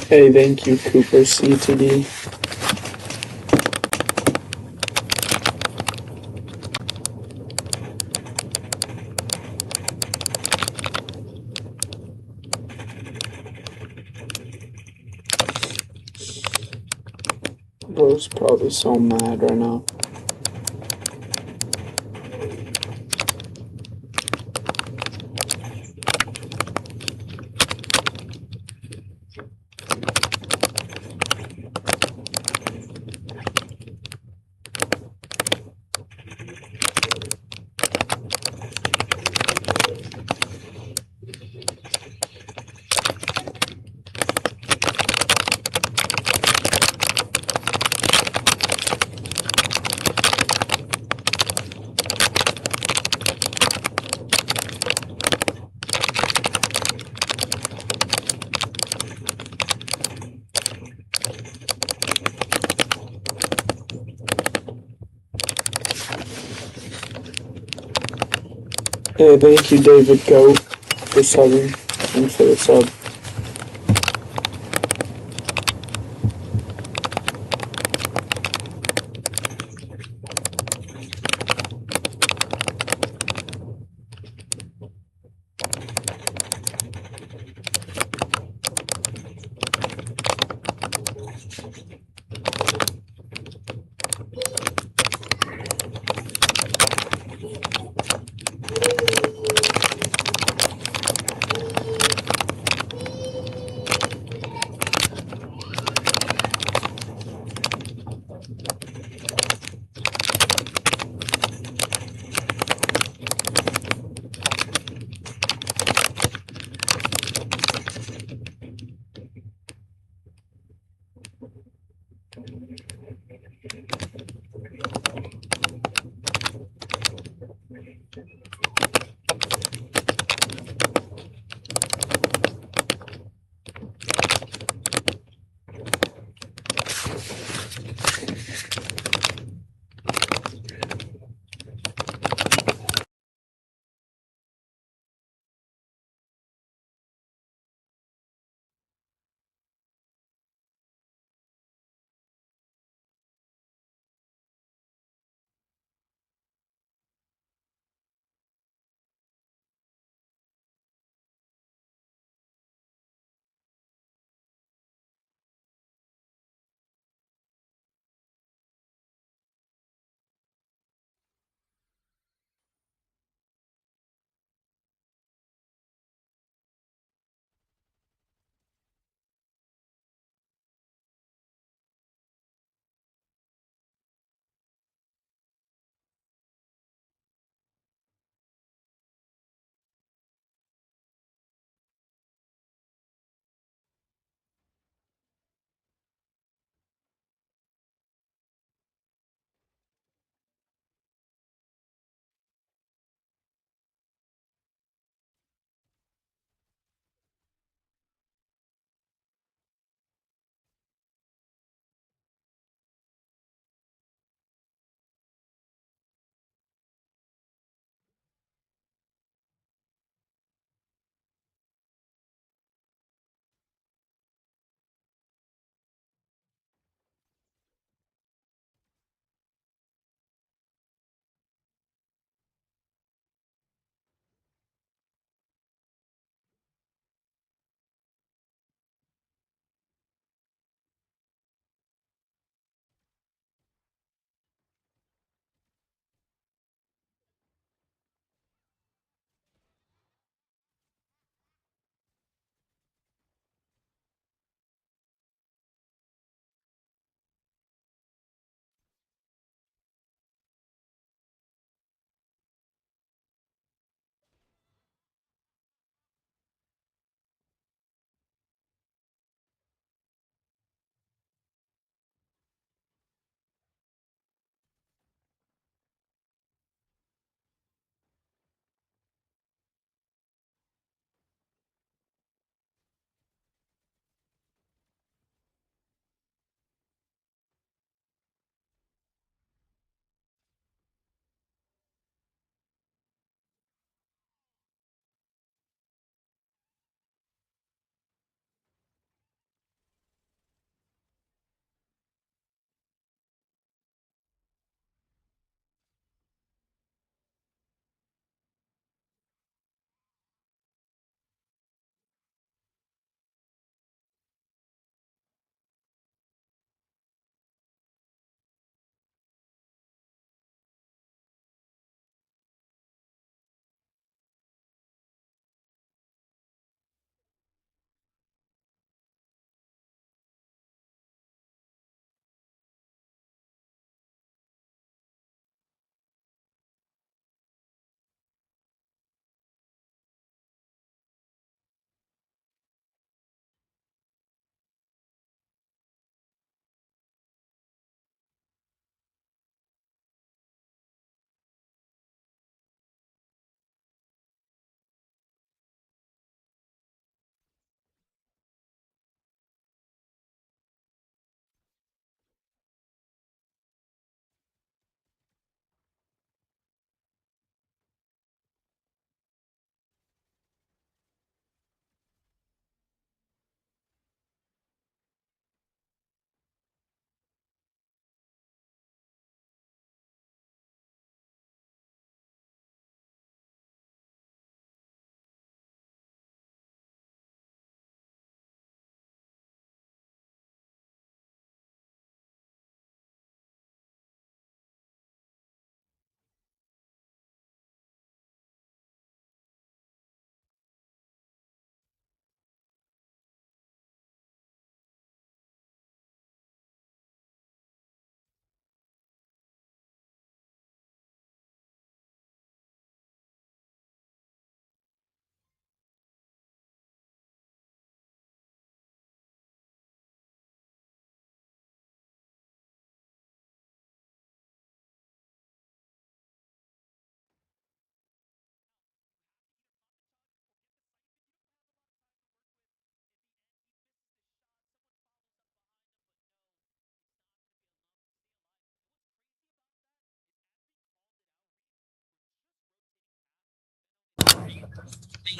Hey, thank you, Cooper CTD. Bro's probably so mad right now. Hey, thank you, David Goat, for subbing and for the sub.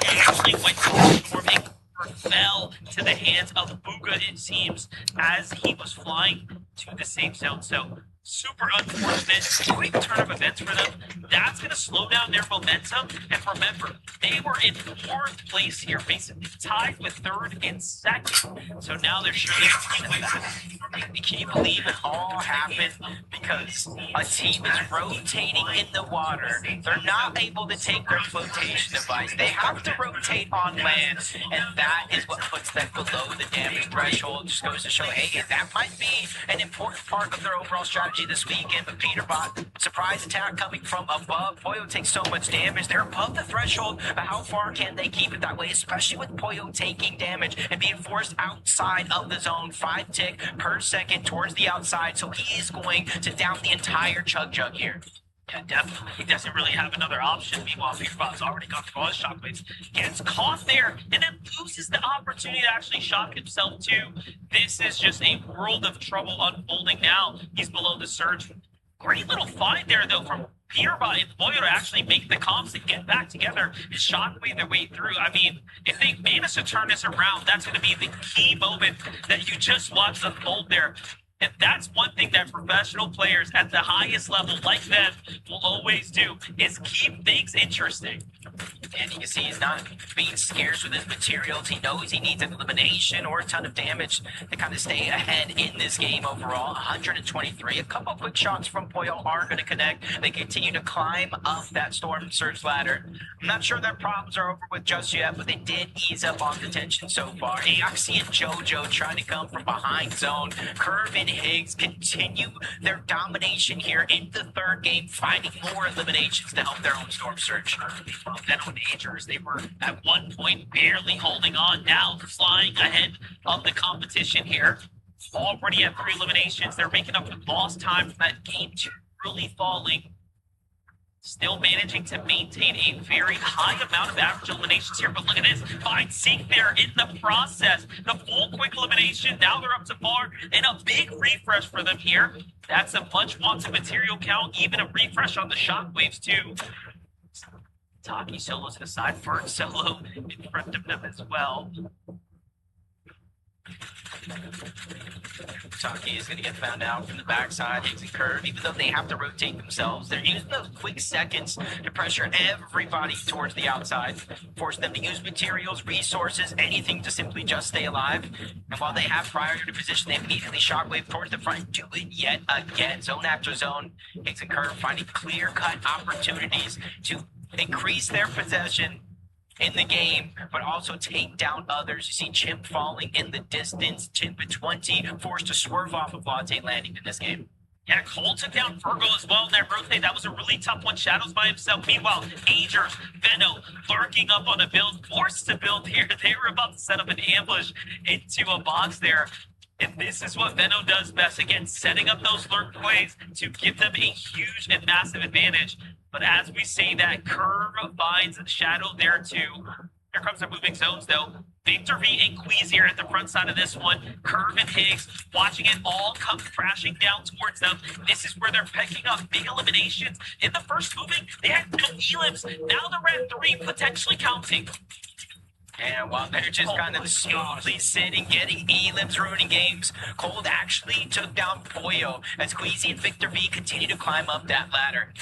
They actually went to Storm and fell to the hands of Bugha, it seems, as he was flying to the safe zone. So super unfortunate. Quick turn of events for them. That's going to slow down their momentum. And remember, they were in fourth place here, basically tied with third and second. So now they're surely taking back. Can you believe it all happened because a team is rotating in the water? They're not able to take their flotation device. They have to rotate on land, and that is what puts them below the damage threshold. Just goes to show, hey, that might be an important part of their overall strategy this weekend. But Peterbot, surprise attack coming from above. Poyo takes so much damage. They're above the threshold, but how far can they keep it that way, especially with Poyo taking damage and being forced outside of the zone? 5 tick per second towards the outside, so he is going to down the entire Chug Jug here. Yeah, definitely. He doesn't really have another option. Meanwhile, Peterbot's already gone through all his shockwaves. Gets caught there and then loses the opportunity to actually shock himself too. This is just a world of trouble unfolding now. He's below the surge. Great little find there, though, from Peterbot and Poyo to actually make the comps and get back together and shockwave their way through. I mean, if they manage to turn this around, that's going to be the key moment that you just watched unfold there. And that's one thing that professional players at the highest level like them will always do, is keep things interesting. And you can see he's not being scarce with his materials. He knows he needs an elimination or a ton of damage to kind of stay ahead in this game overall. 123. A couple quick shots from Poyo are going to connect. They continue to climb up that Storm Surge ladder. I'm not sure their problems are over with just yet, but they did ease up on the tension so far. Aoxy and JoJo trying to come from behind zone. Curve and Higgs continue their domination here in the third game, finding more eliminations to help their own Storm Surge. Venom Majors, they were at one point barely holding on, now flying ahead of the competition here. Already at 3 eliminations, they're making up for lost time from that game 2 really falling. Still managing to maintain a very high amount of average eliminations here, but look at this. Find Seek there in the process. The full quick elimination, now they're up to par, and a big refresh for them here. That's a much wanted material count, even a refresh on the shockwaves too. Taki solos aside, Fern solo in front of them as well. Taki is going to get found out from the backside. Higgs and Curve, even though they have to rotate themselves, they're using those quick seconds to pressure everybody towards the outside, force them to use materials, resources, anything to simply just stay alive. And while they have priority position, they immediately shockwave towards the front, do it yet again. Zone after zone, Higgs and Curve finding clear-cut opportunities to increase their possession in the game, but also take down others. You see Chimp falling in the distance. Chimp at 20, forced to swerve off of Latte landing in this game. Yeah, Cole took down Virgo as well in that rotate. That was a really tough one. Shadows by himself. Meanwhile, Agers, Veno lurking up on a build, forced to build here. They were about to set up an ambush into a box there. And this is what Veno does best. Again, setting up those lurk plays to give them a huge and massive advantage. But as we say that, Curve finds Shadow there too. Here comes the moving zones though. Victor V and Queasy are at the front side of this one. Curve and Higgs watching it all come crashing down towards them. This is where they're picking up big eliminations. In the first moving, they had no elims. Now they're at 3, potentially counting. And while they're just kind of smoothly sitting, getting elims, ruining games, Cold actually took down Poyo as Queasy and Victor V continue to climb up that ladder.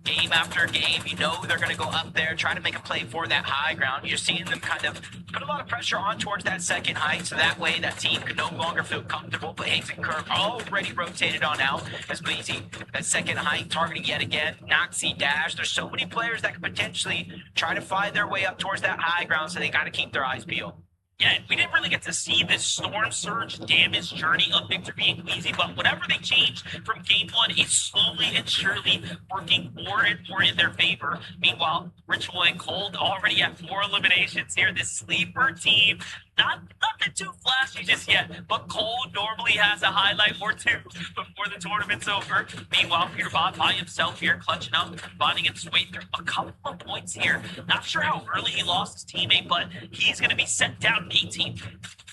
Game after game, you know they're going to go up there, trying to make a play for that high ground. You're seeing them kind of put a lot of pressure on towards that second height, so that way that team can no longer feel comfortable. But Higgs and Curve already rotated on out as Queasy, that second height, targeting yet again. Noxie Dash. There's so many players that could potentially try to find their way up towards that high ground, so they got to keep their eyes peeled. Yeah, we didn't really get to see this Storm Surge damage journey of Victor V and Queasy, but whatever they changed from game 1 is slowly and surely working more and more in their favor. Meanwhile, Ritual and Cold already have 4 eliminations here. This sleeper team, nothing too flashy just yet, but Cold normally has a highlight or 2 before the tournament's over. Meanwhile, Peterbot by himself here, clutching up, finding its way through a couple of points here. Not sure how early he lost his teammate, but he's going to be sent down 18.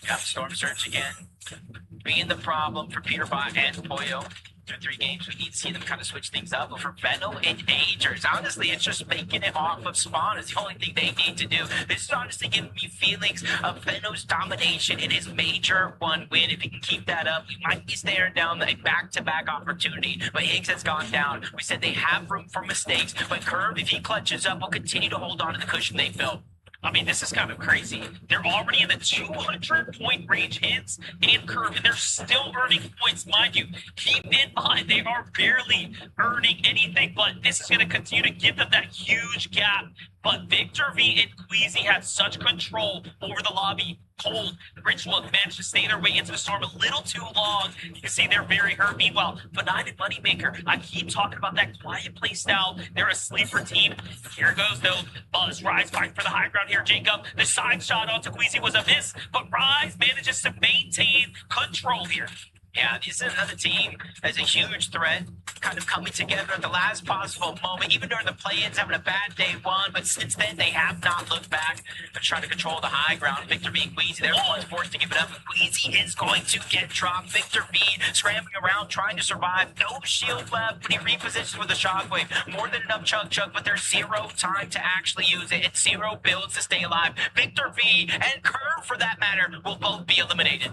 Got Storm Surge again, being the problem for Peterbot and Poyo. through 3 games, we need to see them kind of switch things up. But for Venom and Agers, honestly, it's just making it off of Spawn is the only thing they need to do. This is honestly giving me feelings of Venom's domination in his major 1 win. If he can keep that up, we might be staring down a back-to-back opportunity. But Higgs has gone down. We said they have room for mistakes, but Curve, if he clutches up, will continue to hold on to the cushion they built. I mean, this is kind of crazy. They're already in the 200-point range hits and Curve, and they're still earning points, mind you. Keep in mind, they are barely earning anything, but this is going to continue to give them that huge gap. But Victor V and Queasy have such control over the lobby. Cold, Ritual managed to stay their way into the storm a little too long. You can see they're very hurt. Meanwhile, Benign and Moneymaker, I keep talking about that quiet play style. They're a sleeper team. Here goes, though. Buzz, Rise fighting for the high ground here, Jacob. The side shot onto Queasy was a miss, but Rise manages to maintain control here. Yeah, this is another team that's a huge threat, kind of coming together at the last possible moment, even during the play-ins, having a bad day 1, but since then they have not looked back. They're trying to control the high ground. Victor V and Queasy, they're the ones forced to give it up, but Queasy is going to get dropped. Victor V scrambling around, trying to survive. No shield left, but he repositions with a shockwave. More than enough chug, but there's 0 time to actually use it, and 0 builds to stay alive. Victor V and Curve, for that matter, will both be eliminated.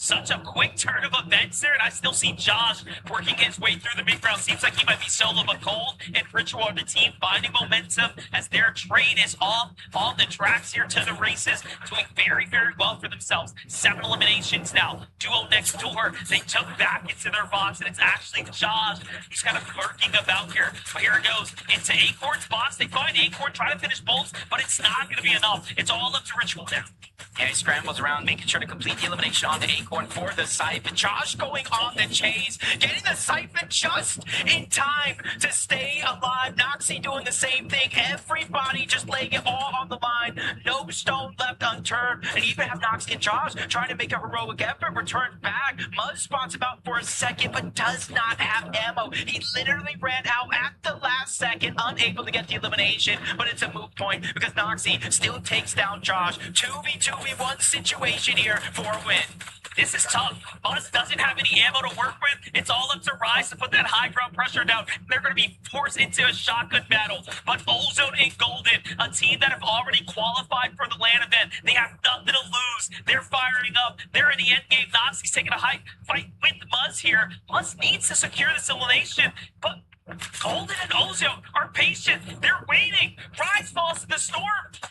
Such a quick turn of events there, and I still see Josh working his way through the big round. Seems like he might be solo, but Cold and Ritual are the team finding momentum as their train is off on the tracks here to the races, doing very, very well for themselves. 7 eliminations now. Duo next door. They jump back into their box, and it's actually Josh who's kind of lurking about here. But here it goes into Acorn's box. They find Acorn, try to finish bolts, but it's not going to be enough. It's all up to Ritual now. Yeah, he scrambles around, making sure to complete the elimination onto Acorn for the Siphon. Josh going on the chase, getting the Siphon just in time to stay alive. Noxie doing the same thing. Everybody just laying it all on the line. No stone left unturned. And even have Noxie and Josh trying to make a heroic effort. Returns back. Muzz spots him out for a second, but does not have ammo. He literally ran out at the last second, unable to get the elimination. But it's a moot point because Noxie still takes down Josh. 2v1 situation here for a win. This is tough. Buzz doesn't have any ammo to work with. It's all up to Rise to put that high ground pressure down. They're going to be forced into a shotgun battle. But Ozone and Golden, a team that have already qualified for the LAN event, they have nothing to lose. They're firing up. They're in the end game. Noxie's taking a fight with Muzz here. Muzz needs to secure this elimination, but Golden and Ozone are patient. They're waiting. Rise falls to the storm.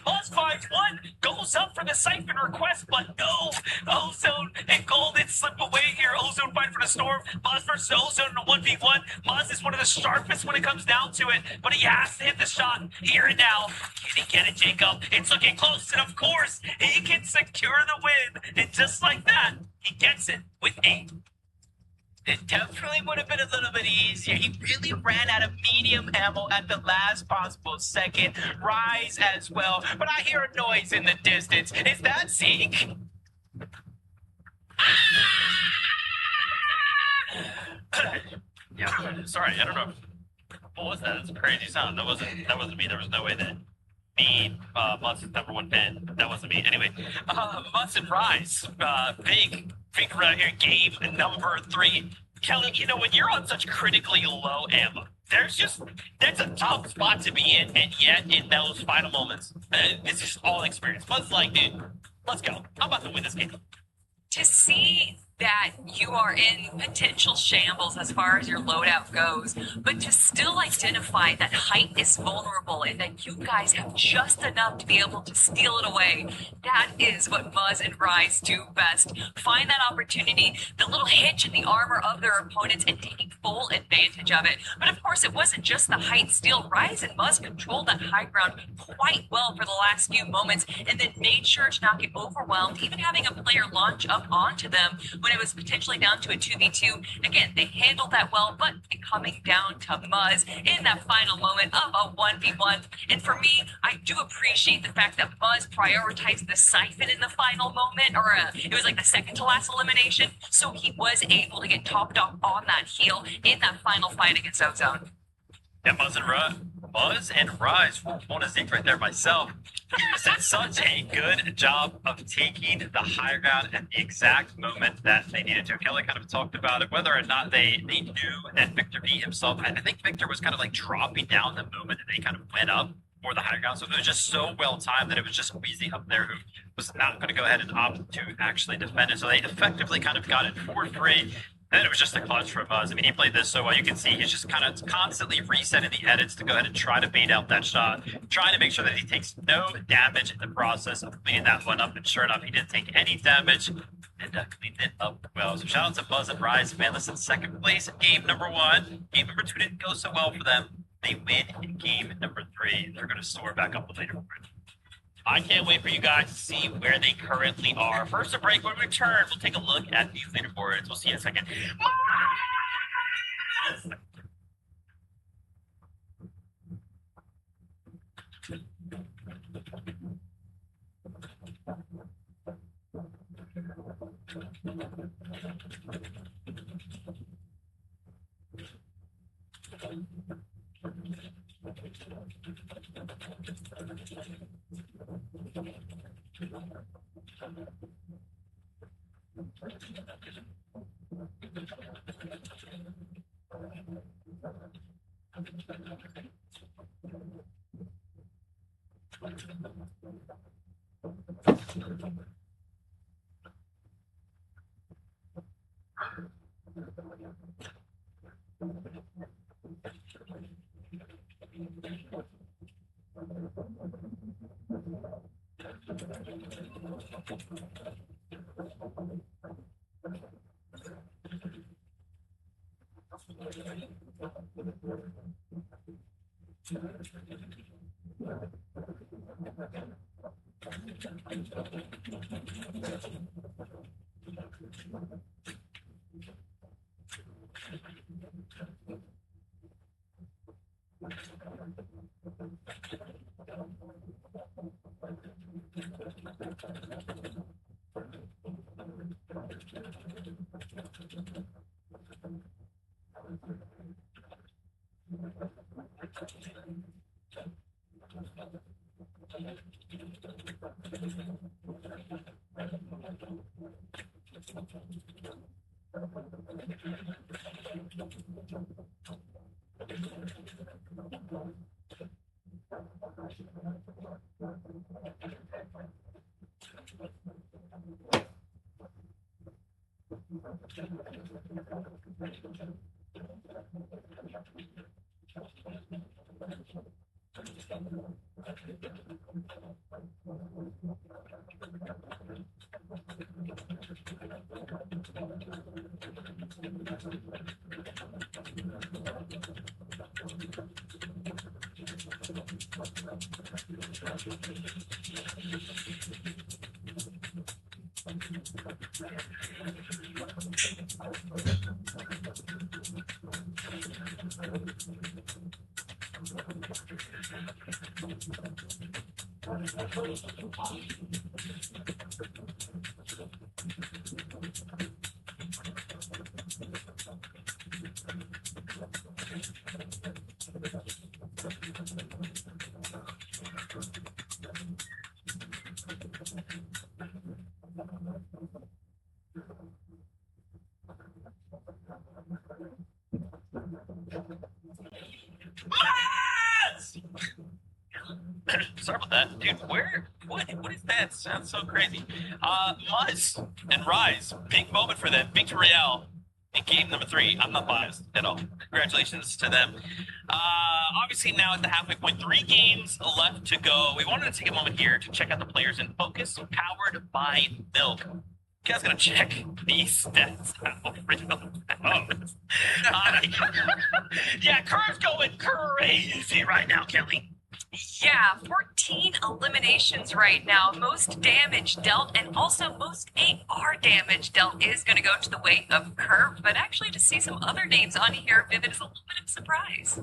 Muzz finds one, goes up for the Siphon request, but no. Ozone and Golden slip away here. Ozone fight for the storm. Muzz versus Ozone in a 1v1. Muzz is one of the sharpest when it comes down to it, but he has to hit the shot here and now. Can he get it, Jacob? It's looking close, and of course, he can secure the win. And just like that, he gets it with 8. It definitely would have been a little bit easier. He really ran out of medium ammo at the last possible second. Rise as well. But I hear a noise in the distance. Is that Zeke? Yeah, sorry, I don't know. What was that? It's a crazy sound. That wasn't me. There was no way that me, Muzz's #1 fan. That wasn't me. Anyway, Muzz and Rise, big round here, game number 3. Kelly, you know, when you're on such critically low ammo, that's a tough spot to be in, and yet in those final moments, it's just all experience. Muzz's like, dude, let's go. I'm about to win this game. To see that you are in potential shambles as far as your loadout goes, but to still identify that height is vulnerable and that you guys have just enough to be able to steal it away, that is what Muzz and Rise do best. Find that opportunity, the little hitch in the armor of their opponents, and taking full advantage of it. But of course, it wasn't just the height steal. Rise and Muzz controlled that high ground quite well for the last few moments, and then made sure to not get overwhelmed, even having a player launch up onto them when it was potentially down to a 2v2. Again, they handled that well, but coming down to Muzz in that final moment of a 1v1. And for me, I do appreciate the fact that Muzz prioritized the Siphon in the final moment, or it was like the second to last elimination, so he was able to get topped off on that heal in that final fight against Ozone. Yeah, Muzz and Buzz and Rise won a Zeke right there myself. Did such a good job of taking the high ground at the exact moment that they needed to. Kelly kind of talked about it, whether or not they knew that Victor V himself. I think Victor was kind of like dropping down the moment that they kind of went up for the high ground. So it was just so well timed that it was just Weezy up there who was not going to go ahead and opt to actually defend it. So they effectively kind of got it for free. And then it was just a clutch from Buzz. I mean, he played this so well. You can see he's just kind of constantly resetting the edits to go ahead and try to bait out that shot, trying to make sure that he takes no damage in the process of cleaning that one up. And sure enough, he didn't take any damage and cleaned it up well. So shout out to Buzz and Rise, manless in second place. Game number 1. Game number 2 didn't go so well for them. They win in game number 3. They're going to soar back up the leaderboard. I can't wait for you guys to see where they currently are. First, a break. When we return, we'll take a look at these leaderboards. We'll see you in a second. Sorry about that, dude. What is that? Sounds so crazy. Muzz and Rise, big moment for them. Victory Royale in game number 3. I'm not biased at all. Congratulations to them. Obviously now at the halfway point, 3 games left to go. We wanted to take a moment here to check out the players in focus, powered by Milk. You guys gonna check these stats out real fast. Yeah, Curve's going crazy right now, Kelly. Yeah, 14 eliminations right now. Most damage dealt and also most AR damage dealt is going to go to the way of Curve. But actually, to see some other names on here, Vivid, is a little bit of a surprise.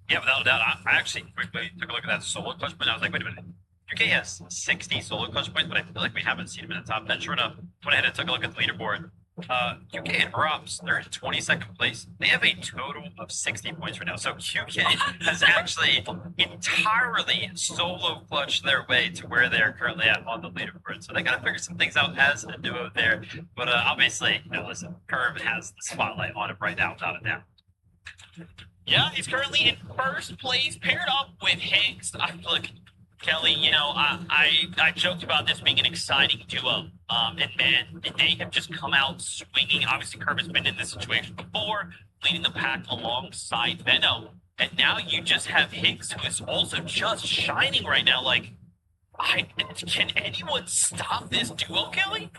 Yeah, without a doubt. I actually quickly took a look at that solo clutch point. I was like, wait a minute. UK has 60 solo clutch points, but I feel like we haven't seen him in the top 10. Sure enough, went ahead and took a look at the leaderboard. QK and Rops, they're in 22nd place. They have a total of 60 points right now. So QK has actually entirely solo clutched their way to where they're currently at on the leaderboard. So they got to figure some things out as a duo there. But obviously, listen, Curve has the spotlight on him right now, without a doubt. Yeah, he's currently in first place, paired up with Higgs. Look, Kelly, I joked about this being an exciting duo. And man, they have just come out swinging. Obviously, Curve has been in this situation before, leading the pack alongside Venno. And now you just have Higgs, who is also just shining right now. Like, can anyone stop this duo, Kelly?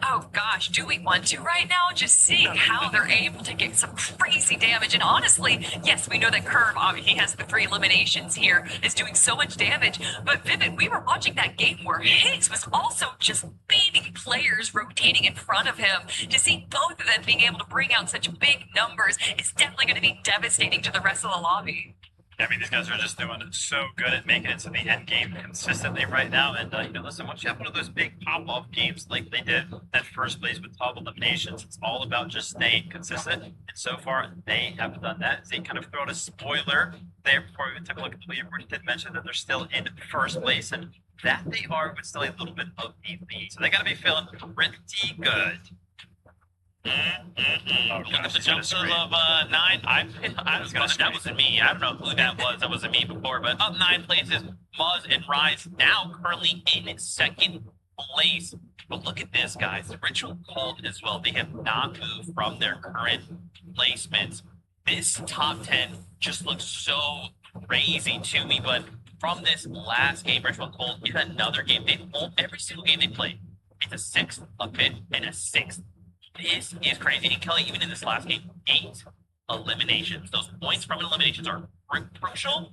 Oh gosh, do we want to right now? Just seeing how they're able to get some crazy damage. And honestly, yes, we know that Curve, he has the 3 eliminations here, is doing so much damage. But Vivid, we were watching that game where Higgs was also just beating players rotating in front of him. To see both of them being able to bring out such big numbers is definitely going to be devastating to the rest of the lobby. I mean, these guys are just doing so good at making it to the end game consistently right now. And, listen, once you have one of those big pop-off games like they did at first place with top eliminations, it's all about just staying consistent. And so far, they have done that. They kind of throw out a spoiler there before we took a look at the leaderboard. He did mention that they're still in first place, and that they are with still a little bit of a lead. So they got to be feeling pretty good. Oh, look at the jumps of 9. That wasn't me. I don't know who that was. That wasn't me before. But up 9 places, Muzz and Rise now currently in second place. But look at this, guys. Ritual Cult as well. They have not moved from their current placements. This top 10 just looks so crazy to me. But from this last game, Ritual Cult is another game. Every single game they played, it's a 6th, a 5th, and a 6th. This is crazy. And Kelly, even in this last game, 8 eliminations. Those points from eliminations are crucial.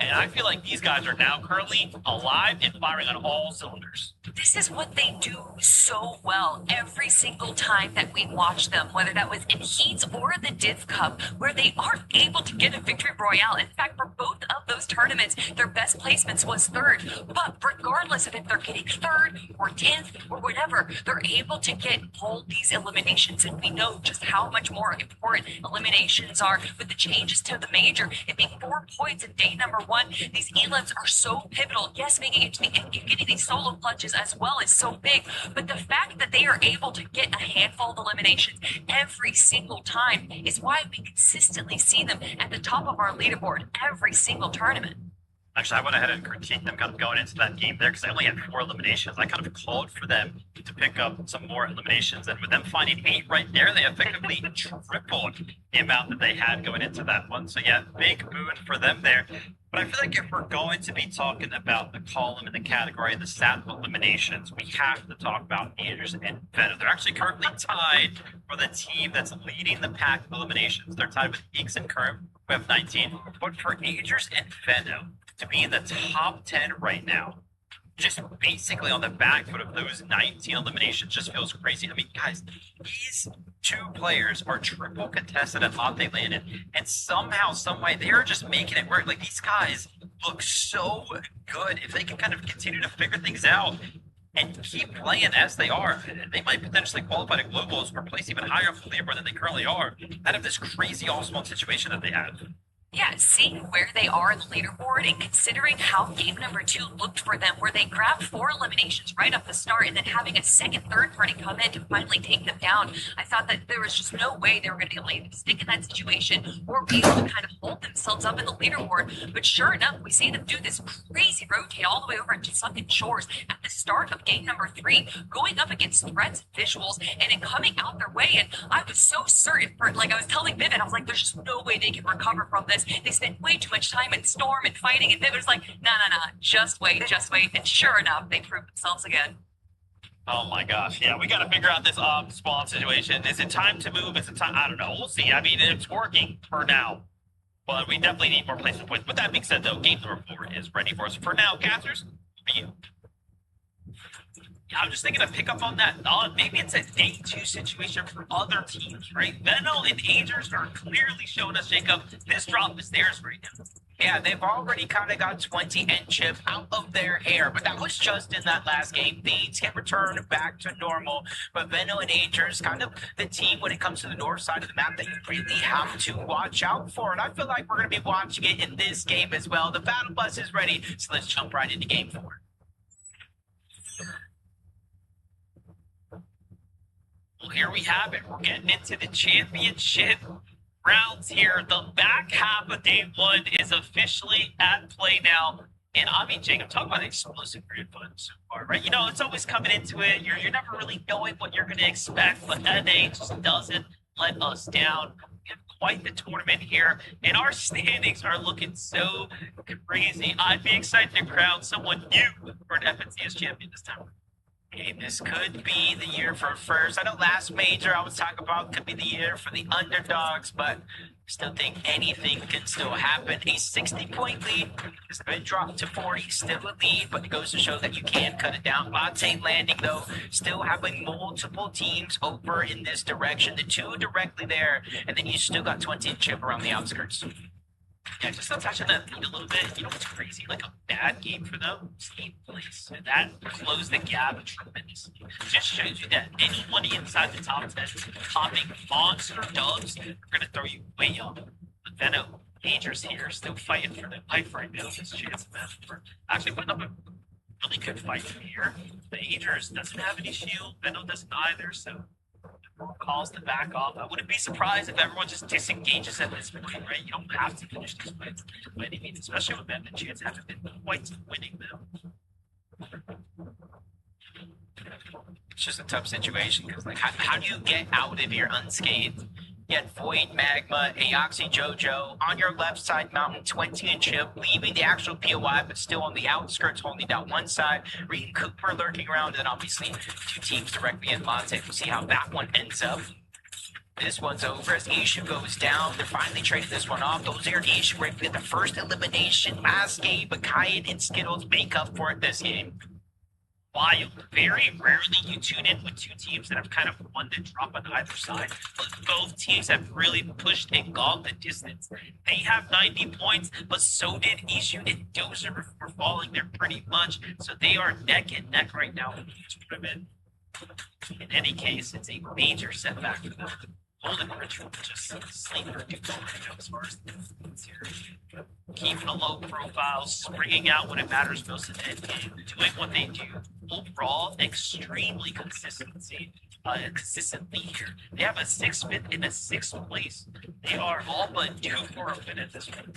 And I feel like these guys are now currently alive and firing on all cylinders. This is what they do so well every single time that we watch them, whether that was in Heats or the Div Cup, where they are able to get a victory royale. In fact, for both of those tournaments, their best placements was 3rd. But regardless of if they're getting 3rd or 10th or whatever, they're able to get all these eliminations. And we know just how much more important eliminations are with the changes to the major. It being 4 points in day number 1, these elims are so pivotal. Yes, making it to the end, getting these solo clutches as well is so big, but the fact that they are able to get a handful of eliminations every single time is why we consistently see them at the top of our leaderboard every single tournament. Actually, I went ahead and critiqued them kind of going into that game there because they only had 4 eliminations. I kind of called for them to pick up some more eliminations. And with them finding 8 right there, they effectively tripled the amount that they had going into that one. So yeah, big boon for them there. But I feel like if we're going to be talking about the column and the category and the stat of eliminations, we have to talk about Agers and Venno. They're actually currently tied for the team that's leading the pack of eliminations. They're tied with Inks and Curve, who have 19. But for Agers and Venno to be in the top 10 right now, just basically on the back foot of those 19 eliminations, just feels crazy. I mean, guys, these 2 players are triple contested at lot they landed, and somehow, some way, they are just making it work. Like, these guys look so good. If they can kind of continue to figure things out and keep playing as they are, they might potentially qualify to globals or place even higher up the leaderboard than they currently are out of this crazy all-small situation that they have. Yeah, seeing where they are in the leaderboard and considering how game number 2 looked for them, where they grabbed 4 eliminations right off the start and then having a second, third party come in to finally take them down, I thought that there was just no way they were going to be able to even stick in that situation or be able to kind of hold themselves up in the leaderboard. But sure enough, we see them do this crazy rotate all the way over into Sunken Shores at the start of game number 3, going up against threats and visuals and then coming out their way. And I was so certain for, like I was telling Vivid, I was like, there's just no way they can recover from this. They spent way too much time in Storm and fighting, and Vivid was like, no, just wait. And sure enough, they proved themselves again. Oh my gosh, yeah, we got to figure out this spawn situation. Is it time to move? Is it time? I don't know. We'll see. I mean, it's working for now, but we definitely need more placement points. With that being said, though, game number 4 is ready for us. For now, casters, for you. Yeah, I'm just thinking to pick up on that. Maybe it's a day 2 situation for other teams, right? Venno and Agers are clearly showing us, Jacob, this drop is theirs right now. Yeah, they've already kind of got 20 and Chip out of their hair, but that was just in that last game. Things can return back to normal, but Veno and Agers, kind of the team when it comes to the north side of the map that you really have to watch out for, and I feel like we're going to be watching it in this game as well. The battle bus is ready, so let's jump right into game 4. Well, here we have it. We're getting into the championship rounds here. The back half of day 1 is officially at play now. And I mean, Jacob, talk about explosive grand final so far, right? You know, it's always coming into it. You're never really knowing what you're going to expect, but NA just doesn't let us down. We have quite the tournament here, and our standings are looking so crazy. I'd be excited to crown someone new for an FNCS champion this time. Hey, this could be the year for first. I know last major I was talking about could be the year for the underdogs, but still think anything can still happen. A 60-point lead has been dropped to 40, still a lead, but it goes to show that you can cut it down. Latte Landing, though, still having multiple teams over in this direction. The 2 directly there, and then you still got 20 and Chip around the outskirts. Yeah, just to touch on that lead a little bit, you know what's crazy? Like a bad game for them, it's 8th place. And that closed the gap tremendously. It just shows you that anyone inside the top 10 popping monster dubs are going to throw you way up. But Veno, Agers here, still fighting for the life right now. This chance of that for actually putting up a really good fight here. The Agers doesn't have any shield, Veno doesn't either, so calls to back off. I wouldn't be surprised if everyone just disengages at this point, right? You don't have to finish these fights by any means, especially with them. The chance haven't been quite winning them. It's just a tough situation because, like, how do you get out of here unscathed? You had Void, Magma, Aoxy, Jojo. On your left side, Mountain, 20 and Chip, leaving the actual POI, but still on the outskirts, holding down one side. Reed Cooper lurking around, and then obviously 2 teams directly in Latte. We'll see how that one ends up. This one's over as Ishu goes down. They're finally trading this one off. Those are Ishu were able to get the first elimination last game, but Kyan and Skittles make up for it this game. Wild. Very rarely you tune in with 2 teams that have kind of won the drop on either side, but both teams have really pushed and gone the distance. They have 90 points, but so did Ishu and Dozer before falling there pretty much, so they are neck and neck right now in the tournament. In any case, it's a major setback for them. Golden Ritual just sleeper dudes right now as far as the defense here. Keeping a low profile, springing out when it matters most in the end game, doing what they do. Overall, extremely consistently here. They have a 6th, 5th, and a 6th place. They are all but due for a win at this point.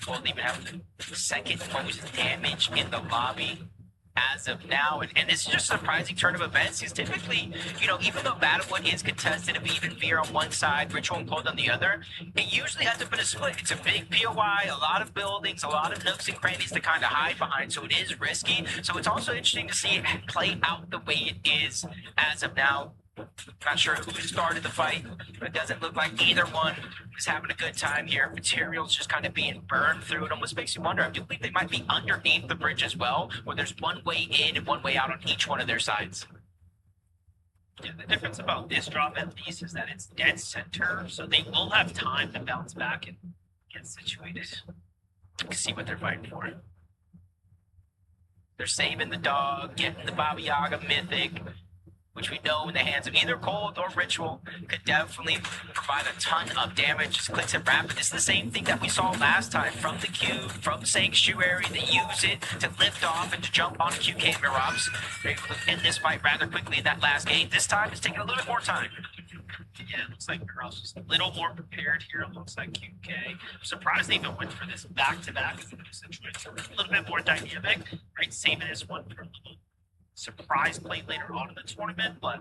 Well, they even have the second most damage in the lobby as of now, and this is just a surprising turn of events. Is typically, you know, even though Battlewood is contested, if even Veer on one side, Ritual and Cold on the other, it usually has been a split. It's a big POI, a lot of buildings, a lot of nooks and crannies to kind of hide behind, so it is risky. So it's also interesting to see it play out the way it is as of now. Not sure who started the fight, but it doesn't look like either one is having a good time here. Materials just kind of being burned through. It almost makes you wonder. I do believe they might be underneath the bridge as well, where there's one way in and one way out on each one of their sides. Yeah, the difference about this drop at least is that it's dead center, so they will have time to bounce back and get situated. You can see what they're fighting for. They're saving the dog, getting the Baba Yaga Mythic, which we know in the hands of either Cold or Ritual could definitely provide a ton of damage. Just clicks and rapid. This is the same thing that we saw last time from the Cube, from Sanctuary. They use it to lift off and to jump on QK Mirabs. They're able to end this fight rather quickly in that last game. This time it's taking a little bit more time. Yeah, it looks like Mirabs just a little more prepared here. It looks like QK. I'm surprised they even went for this back-to-back situation. A little bit more dynamic, right? Saving this one for a little surprise play later on in the tournament, but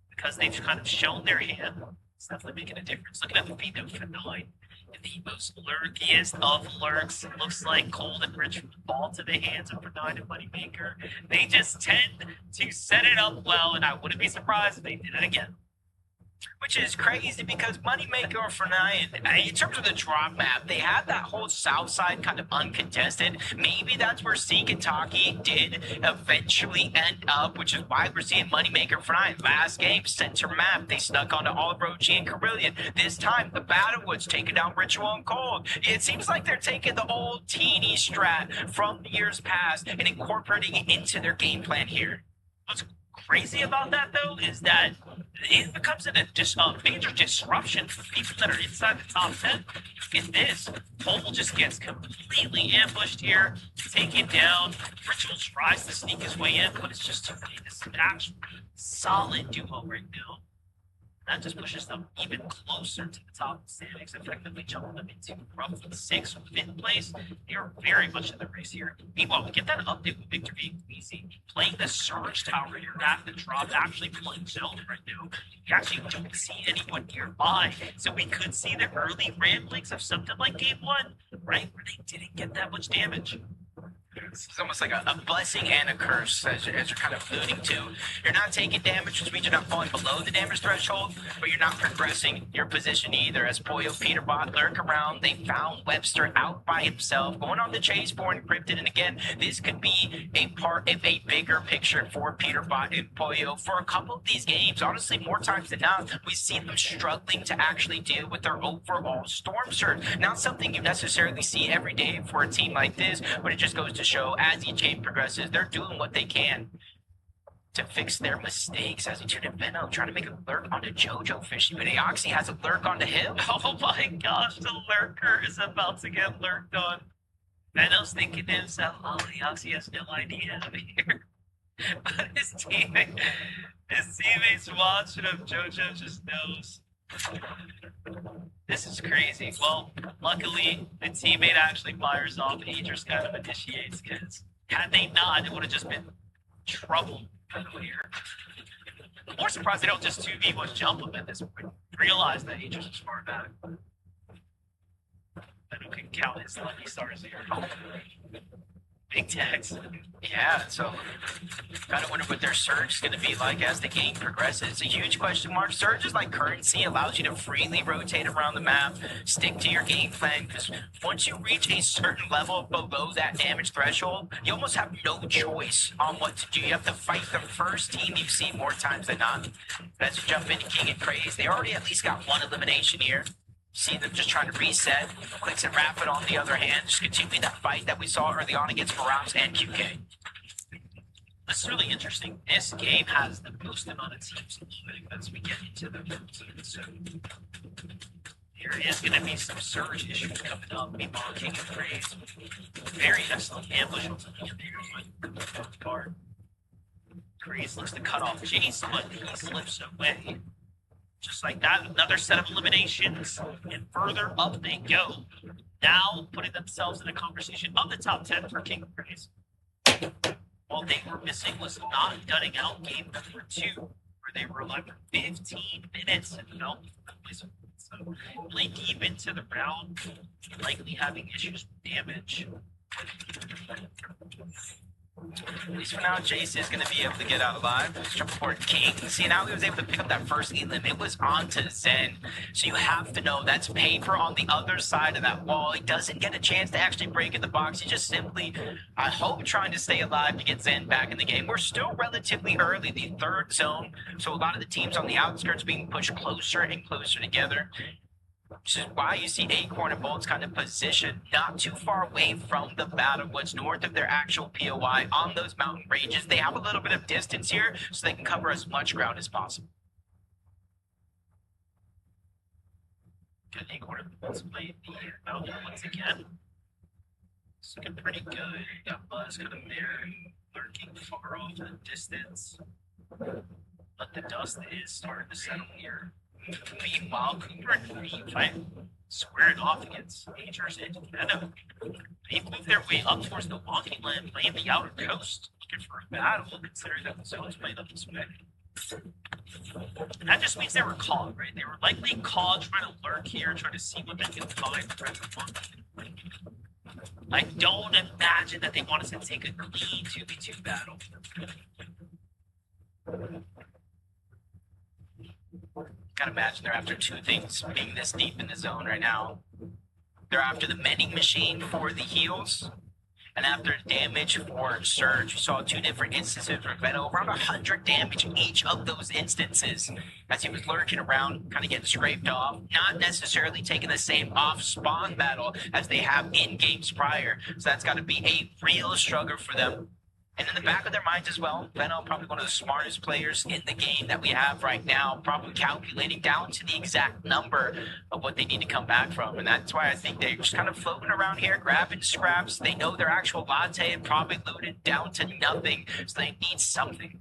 because they've kind of shown their hand, it's definitely making a difference. Looking at the Veno for 9, the most lurkiest of lurks. It looks like Cold and Rich fall to the hands of For9 and Moneymaker. They just tend to set it up well, and I wouldn't be surprised if they did it again. Which is crazy because Moneymaker for Nine, in terms of the drop map, they had that whole south side kind of uncontested. Maybe that's where Seek and Taki did eventually end up, which is why we're seeing Moneymaker for Nine. Last game, center map, they snuck onto Oliverochi and Carillion. This time, the Battlewoods taking down Ritual and Cold. It seems like they're taking the old teeny strat from the years past and incorporating it into their game plan here. What's crazy about that, though, is that it becomes a major disruption for people that are inside the top 10. In this, Cole just gets completely ambushed here, taken down. Ritual tries to sneak his way in, but it's just too late. This is an actual solid duo right now. That just pushes them even closer to the top of the standings, effectively jumping them into roughly 6th or 5th place. They are very much in the race here. Meanwhile, we get that update with Victor being easy. Playing the Surge Tower here at the drop, actually playing zone right now. You actually don't see anyone nearby. So we could see the early ramblings of something like Game 1, right? Where they didn't get that much damage. It's almost like a blessing and a curse, as you're kind of alluding to. You're not taking damage, which means you're not falling below the damage threshold, but you're not progressing your position either. As Pollo, Peterbot lurk around, they found Webster out by himself, going on the chase for Encrypted. And again, this could be a part of a bigger picture for Peterbot and Pollo for a couple of these games. Honestly, more times than not, we see them struggling to actually deal with their overall Storm Surge. Not something you necessarily see every day for a team like this, but it just goes to show as each game progresses, they're doing what they can to fix their mistakes. As we turn to Venom, trying to make a lurk onto Jojo fishing, but Aoxy has a lurk onto him. Oh my gosh, the lurker is about to get lurked on. Venom's thinking to himself, oh, Aoxy has no idea I'm here. But his teammates watching him, Jojo just knows. This is crazy. Well, luckily, the teammate actually fires off. Aegis kind of initiates, because had they not, it would have just been trouble here. I'm more surprised they don't just 2v1 jump him at this point. Realize that Aegis is far back. Then who can count his lucky stars here? Big tags. Yeah, so gotta wonder what their surge is gonna be like as the game progresses. It's a huge question mark. Surge is like currency, allows you to freely rotate around the map, stick to your game plan, because once you reach a certain level below that damage threshold, you almost have no choice on what to do. You have to fight the first team you've seen more times than not. But as you jump into King and Craze, they already at least got one elimination here. See them just trying to reset. Clicks and Rapid on the other hand, just continue that fight that we saw early on against Maraps and QK. This is really interesting. This game has the most amount of teams loading as we get into the 15. So there is going to be some surge issues coming up. Meanwhile, King and Craze, very excellent ambush on the other guard. Craze looks to cut off Jace, but he slips away. Just like that, another set of eliminations, and further up they go. Now putting themselves in a conversation of the top 10 for King of Praise. All they were missing was not gutting out game number 2, where they were alive for 15 minutes and fell so really deep into the round, likely having issues with damage. At least for now, Jace is going to be able to get out alive. Jump forward, King. See, now he was able to pick up that first elim. It was onto Zen. So you have to know that's paper on the other side of that wall. He doesn't get a chance to actually break in the box. He's just simply, I hope, trying to stay alive to get Zen back in the game. We're still relatively early, the 3rd zone. So a lot of the teams on the outskirts being pushed closer and closer together. Which is why you see Acorn and Bolt's kind of positioned not too far away from the Battlewoods, north of their actual POI on those mountain ranges. They have a little bit of distance here, so they can cover as much ground as possible. Good Acorn and Bolt's playing the mountain once again. It's looking pretty good. Got Buzz kind of there, lurking far off in the distance. But the dust is starting to settle here. Meanwhile, Cooper and Levi squaring off against Aegis and Venom. They moved their way up towards the Walking Land, playing the outer coast, looking for a battle, considering that the zone's played up this way. And that just means they were caught, right? They were likely caught trying to lurk here, trying to see what they can find. I don't imagine that they wanted to take a clean 2v2 battle. Gotta imagine they're after two things being this deep in the zone right now. They're after the mending machine for the heals, and after damage for Surge. We saw two different instances where Venom around 100 damage in each of those instances as he was lurking around, kind of getting scraped off, not necessarily taking the same off-spawn battle as they have in games prior. So that's got to be a real struggle for them. And in the back of their minds as well, Venom, probably one of the smartest players in the game that we have right now, probably calculating down to the exact number of what they need to come back from. And that's why I think they're just kind of floating around here, grabbing scraps. They know their actual latte and probably looted down to nothing, so they need something.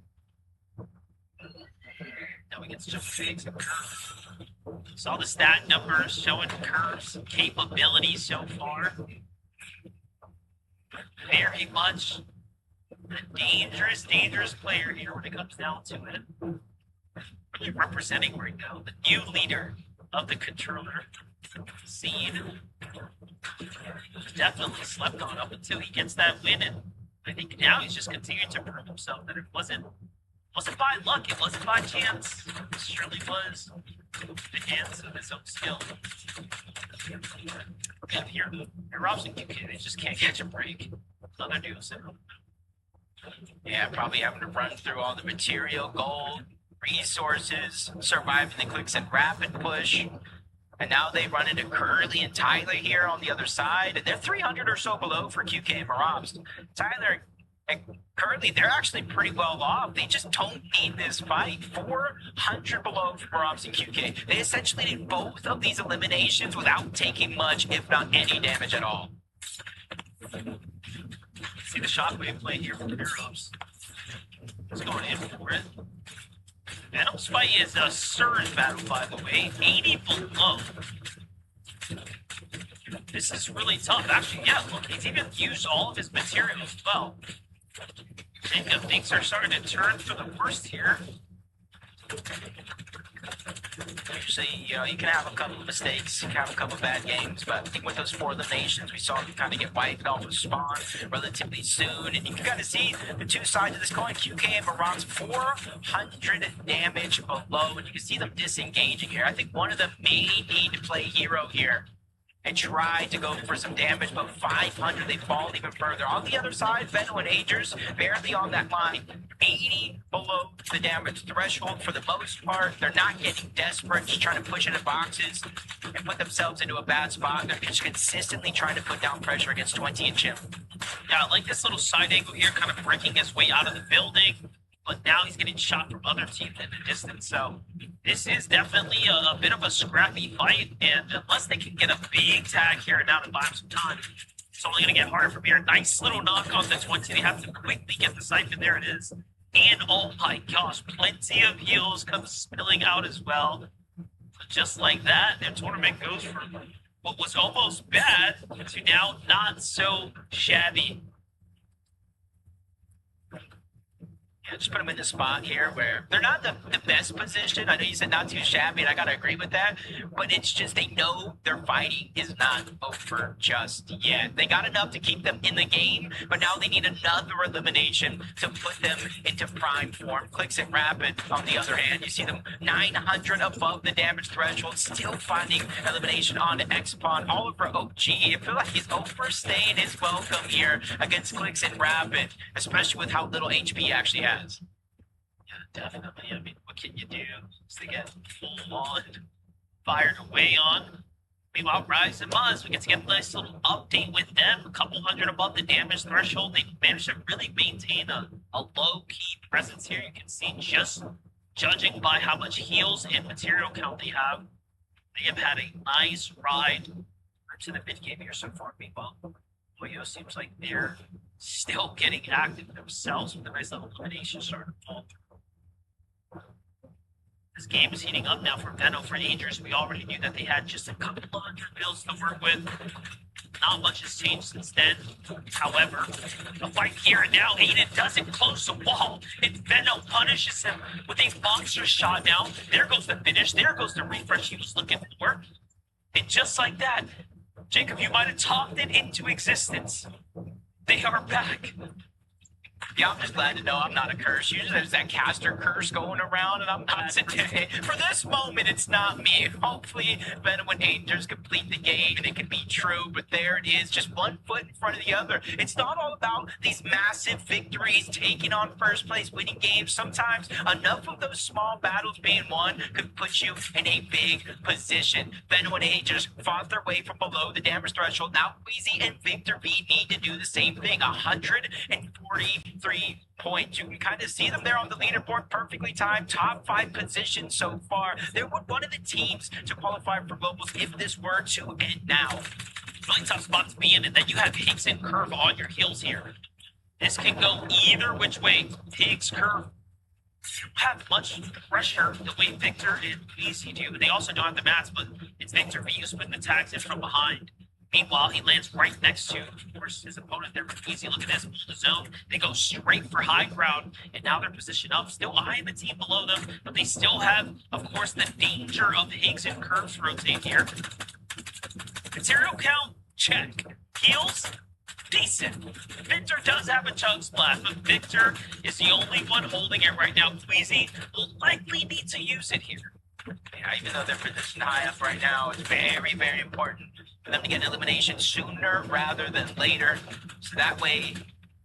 Now we get to jump pigs and curves. Saw the stat numbers showing curves capabilities so far. Very much a dangerous player here when it comes down to it. Really representing right now the new leader of the controller scene. Definitely slept on up until he gets that win, and I think now he's just continuing to prove himself that it wasn't by luck, it wasn't by chance. It surely was the hands of his own skill. And here, Robson, they just can't catch a break. Another news. Yeah, probably having to run through all the material, gold, resources, surviving the clicks and rapid push. And now they run into Curly and Tyler here on the other side. And they're 300 or so below for QK and Marobs. Tyler and Curly, they're actually pretty well off. They just don't need this fight. 400 below for Marobs and QK. They essentially did both of these eliminations without taking much, if not any damage at all. See the shockwave play here from Heroes. He's going in for it. Venom's fight is a Surge battle, by the way. 80 below. This is really tough. Actually, yeah, look, he's even used all of his material as well. And things are starting to turn for the worst here. Usually, you can have a couple of mistakes, you can have a couple of bad games, but I think with those 4 eliminations, we saw them kind of get wiped off of spawn relatively soon, and you can kind of see the two sides of this coin. QK and Marobs 400 damage below, and you can see them disengaging here. I think one of them may need to play hero here and try to go for some damage, but 500, they fall even further. On the other side, Venom and Agers barely on that line. 80 below the damage threshold for the most part. They're not getting desperate, just trying to push into boxes and put themselves into a bad spot. They're just consistently trying to put down pressure against 20 and Chim. Yeah, I like this little side angle here, kind of breaking his way out of the building. But now he's getting shot from other teams in the distance. So this is definitely a bit of a scrappy fight. And unless they can get a big tag here now to buy him some time, it's only going to get harder from here. Nice little knock on the 20. They have to quickly get the siphon. There it is. And oh my gosh, plenty of heals come spilling out as well. Just like that, their tournament goes from what was almost bad to now not so shabby. Yeah, just put them in the spot here where they're not the best position. I know you said not too shabby, and I got to agree with that. But it's just they know their fighting is not over just yet. They got enough to keep them in the game, but now they need another elimination to put them into prime form. Clicks and Rapid, on the other hand, you see them 900 above the damage threshold, still finding elimination on X-Pawn. Oliver OG, I feel like he's overstaying his welcome here against Clicks and Rapid, especially with how little HP he actually has. Yeah, definitely. I mean, what can you do? So they get full on fired away on. Meanwhile, Rise and Muzz, we get to get a nice little update with them. A couple hundred above the damage threshold. They managed to really maintain a low-key presence here. You can see just judging by how much heals and material count they have had a nice ride to the mid-game here so far. Meanwhile, Oyo seems like they're still getting active themselves with a nice little elimination starting to fall through. This game is heating up now for Venom, for Agers. We already knew that they had just a couple of hundred builds to work with. Not much has changed since then. However, the fight here and now, Aiden doesn't close the wall. And Venom punishes him with a monster shot now. There goes the finish. There goes the refresh he was looking for. And just like that, Jacob, you might have talked it into existence. They are back. Yeah, I'm just glad to know I'm not a curse. Usually there's that caster curse going around, and I'm not today. For this moment, it's not me. Hopefully, Venom and Angels complete the game, and it can be true, but there it is, just one foot in front of the other. It's not all about these massive victories, taking on first place, winning games. Sometimes enough of those small battles being won could put you in a big position. Venom and Angels fought their way from below the damage threshold. Now, Queasy and Victor V need to do the same thing. 143 points. You can kind of see them there on the leaderboard, perfectly timed, top 5 position so far. They're one of the teams to qualify for globals if this were to end now. Really tough spot to be in, and then you have Higgs and Curve on your heels here. This can go either which way. Higgs, Curve don't have much pressure the way Victor and Queasy do. They also don't have the mats, but it's Victor V who's putting the tags in from behind. Meanwhile, he lands right next to, of course, his opponent there with Queasy. Look at this, the zone. They go straight for high ground, and now they're positioned up, still eyeing the team below them, but they still have, of course, the danger of Higgs and Curve to rotate here. Material count, check. Heals, decent. Victor does have a chug splash, but Victor is the only one holding it right now. Queasy will likely need to use it here. Yeah, even though they're positioned high up right now, it's very, very important for them to get elimination sooner rather than later. So that way,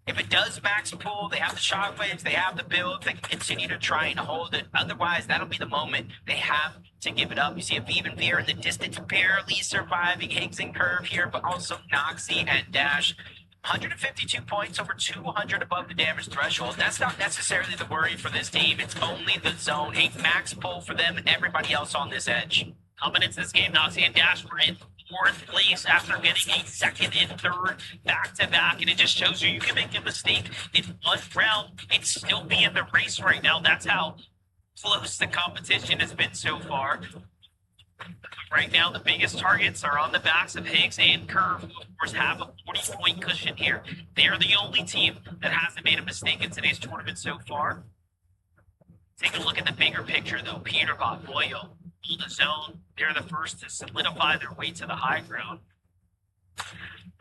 if it does max pull, they have the shockwaves, they have the build, they can continue to try and hold it. Otherwise, that'll be the moment they have to give it up. You see a Vive and Veer in the distance, barely surviving Higgs and Curve here, but also Noxie and Dash. 152 points, over 200 above the damage threshold. That's not necessarily the worry for this team. It's only the zone. A max pull for them and everybody else on this edge. Coming into this game, Noxie and Dash were in 4th place after getting a 2nd and 3rd back-to-back, and it just shows you can make a mistake in one round and still be in the race right now. That's how close the competition has been so far. Right now, the biggest targets are on the backs of Higgs and Curve, who, of course, have a 40-point cushion here. They are the only team that hasn't made a mistake in today's tournament so far. Take a look at the bigger picture, though. Peterbot, Boyo, hold the zone. They're the first to solidify their way to the high ground. But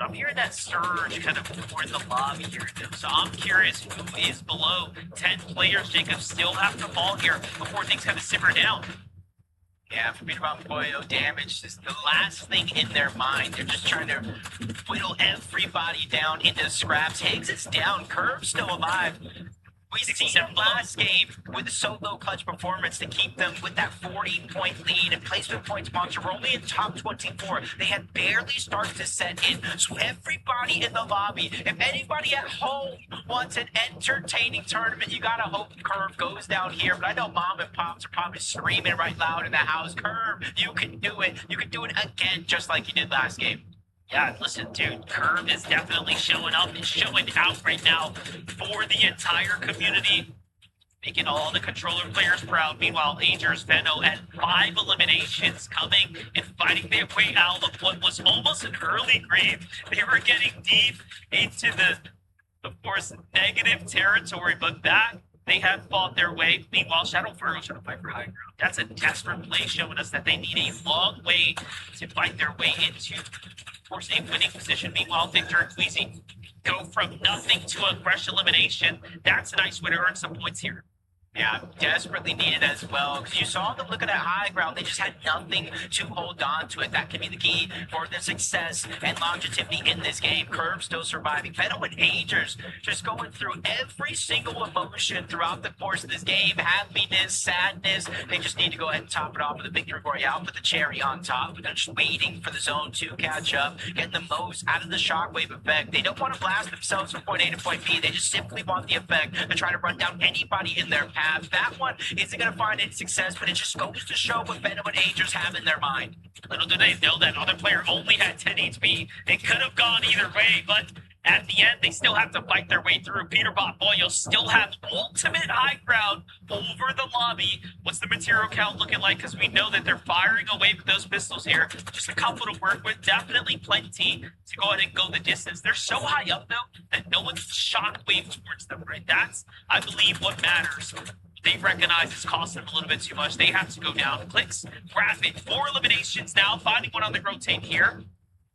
I'm hearing that surge kind of more in the lobby here, though. So I'm curious who is below 10 players. Jacob still have to fall here before things kind of simmer down. Yeah, for Peterbot and Boyo, damage is the last thing in their mind. They're just trying to whittle everybody down into scraps. Higgs is down, Curve's still alive. We see them last game with a solo clutch performance to keep them with that 40-point lead. And placement points monster were only in top 24. They had barely started to set in. So everybody in the lobby, if anybody at home wants an entertaining tournament, you gotta hope Curve goes down here. But I know mom and pops are probably screaming right loud in the house, Curve, you can do it. You can do it again just like you did last game. Yeah, listen, dude, Curve is definitely showing up and showing out right now for the entire community, making all the controller players proud. Meanwhile, Angers, Veno, and 5 eliminations coming and fighting their way out of what was almost an early grave. They were getting deep into the, of course, negative territory, but that they have fought their way. Meanwhile, Shadow Virgo trying to fight for high ground. That's a desperate play showing us that they need a long way to fight their way into, of course, a winning position. Meanwhile, Victor and Queasy go from nothing to a fresh elimination. That's a nice way to earn some points here. Yeah, desperately needed as well. Because you saw them look at that high ground. They just had nothing to hold on to it. That can be the key for their success and longevity in this game. Curve still surviving. Venom and Angers just going through every single emotion throughout the course of this game. Happiness, sadness. They just need to go ahead and top it off with a victory royale, put the cherry on top. But they're just waiting for the zone to catch up, get the most out of the shockwave effect. They don't want to blast themselves from point A to point B. They just simply want the effect to try to run down anybody in their path. That one isn't going to find any success, but it just goes to show what Venom and Angers have in their mind. Little do they know that other player only had 10 HP. It could have gone either way, but at the end, they still have to fight their way through. Peterbot Boyle still have ultimate high ground over the lobby. What's the material count looking like? Because we know that they're firing away with those pistols here. Just a couple to work with. Definitely plenty to go ahead and go the distance. They're so high up, though, that no one's shockwave towards them, right? That's, I believe, what matters. They recognize it's costing them a little bit too much. They have to go down. Clicks, graphic, 4 eliminations now. Finding one on the rotate here.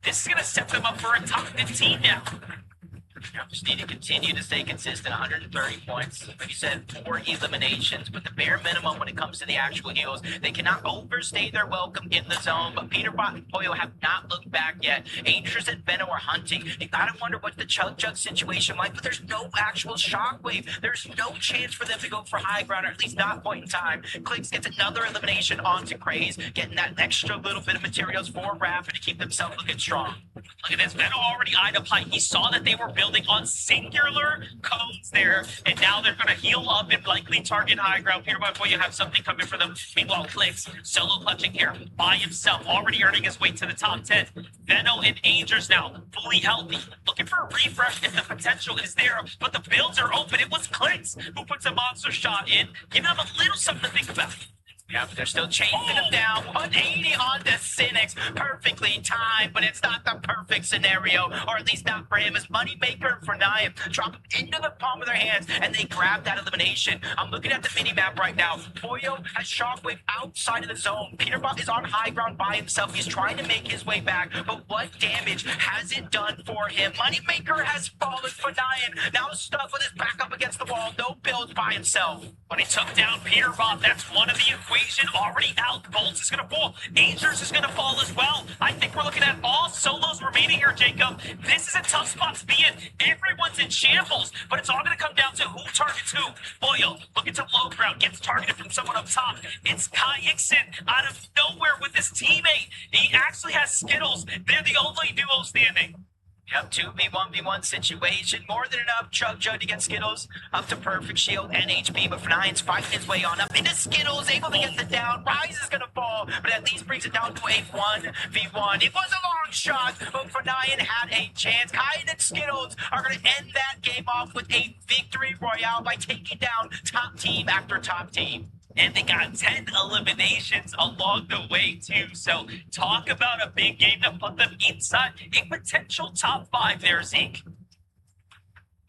This is going to set them up for a top 15 now. Just need to continue to stay consistent. 130 points. Like you said, 4 eliminations, but the bare minimum when it comes to the actual heals. They cannot overstay their welcome in the zone, but Peterbot and Pollo have not looked back yet. Angers and Venom are hunting. You gotta wonder what the Chug Jug situation like, but there's no actual shockwave. There's no chance for them to go for high ground, or at least not point in time. Clicks gets another elimination onto Craze, getting that extra little bit of materials for Rapid to keep themselves looking strong. Look at this. Venom already eyed up high. He saw that they were building on singular cones there, and now they're going to heal up and likely target high ground. Peter Boy, you have something coming for them. Meanwhile, Clicks solo clutching here by himself, already earning his way to the top 10. Venom and Angers now fully healthy, looking for a refresh if the potential is there, but the builds are open. It was Clicks who puts a monster shot in, giving them a little something to think about. Yeah, but they're still chasing him down. 180 onto Cynics. Perfectly timed, but it's not the perfect scenario, or at least not for him. As Moneymaker for Niam drop him into the palm of their hands, and they grab that elimination. I'm looking at the mini-map right now. Pollo has Shockwave outside of the zone. Peterbot is on high ground by himself. He's trying to make his way back, but what damage has it done for him? Moneymaker has fallen for Niam. Now stuck with his back up against the wall. No builds by himself. But he took down Peterbot. That's one of the equation already out. Bolts is going to fall. Angers is going to fall as well. I think we're looking at all solos remaining here, Jacob. This is a tough spot to be in. Everyone's in shambles, but it's all going to come down to who targets who. Boyle looking to low ground, gets targeted from someone up top. It's Kai Ixon out of nowhere with his teammate. He actually has Skittles. They're the only duo standing. Yep, 2v1v1 situation. More than enough. Chug Jug to get Skittles up to perfect shield and HP, but Fnyan's fighting his way on up into Skittles, able to get the down. Rise is gonna fall, but at least brings it down to a 1v1. It was a long shot, but Fnyan had a chance. Kai and Skittles are gonna end that game off with a victory royale by taking down top team after top team. And they got 10 eliminations along the way, too. So talk about a big game to put them inside a potential top 5 there, Zeke.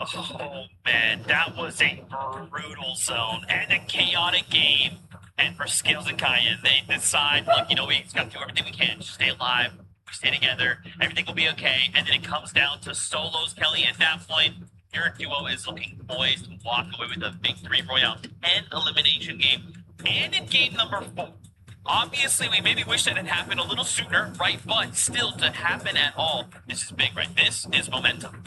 Oh, man, that was a brutal zone and a chaotic game. And for Skittles and Kaya, they decide, look, you know, we just got to do everything we can. Just stay alive, stay together, everything will be okay. And then it comes down to solos, Kelly, at that point. Your duo is looking poised to walk away with a victory royale 10 elimination game. And in game number 4, obviously we maybe wish that it happened a little sooner, right? But still, to happen at all, this is big, right? This is momentum.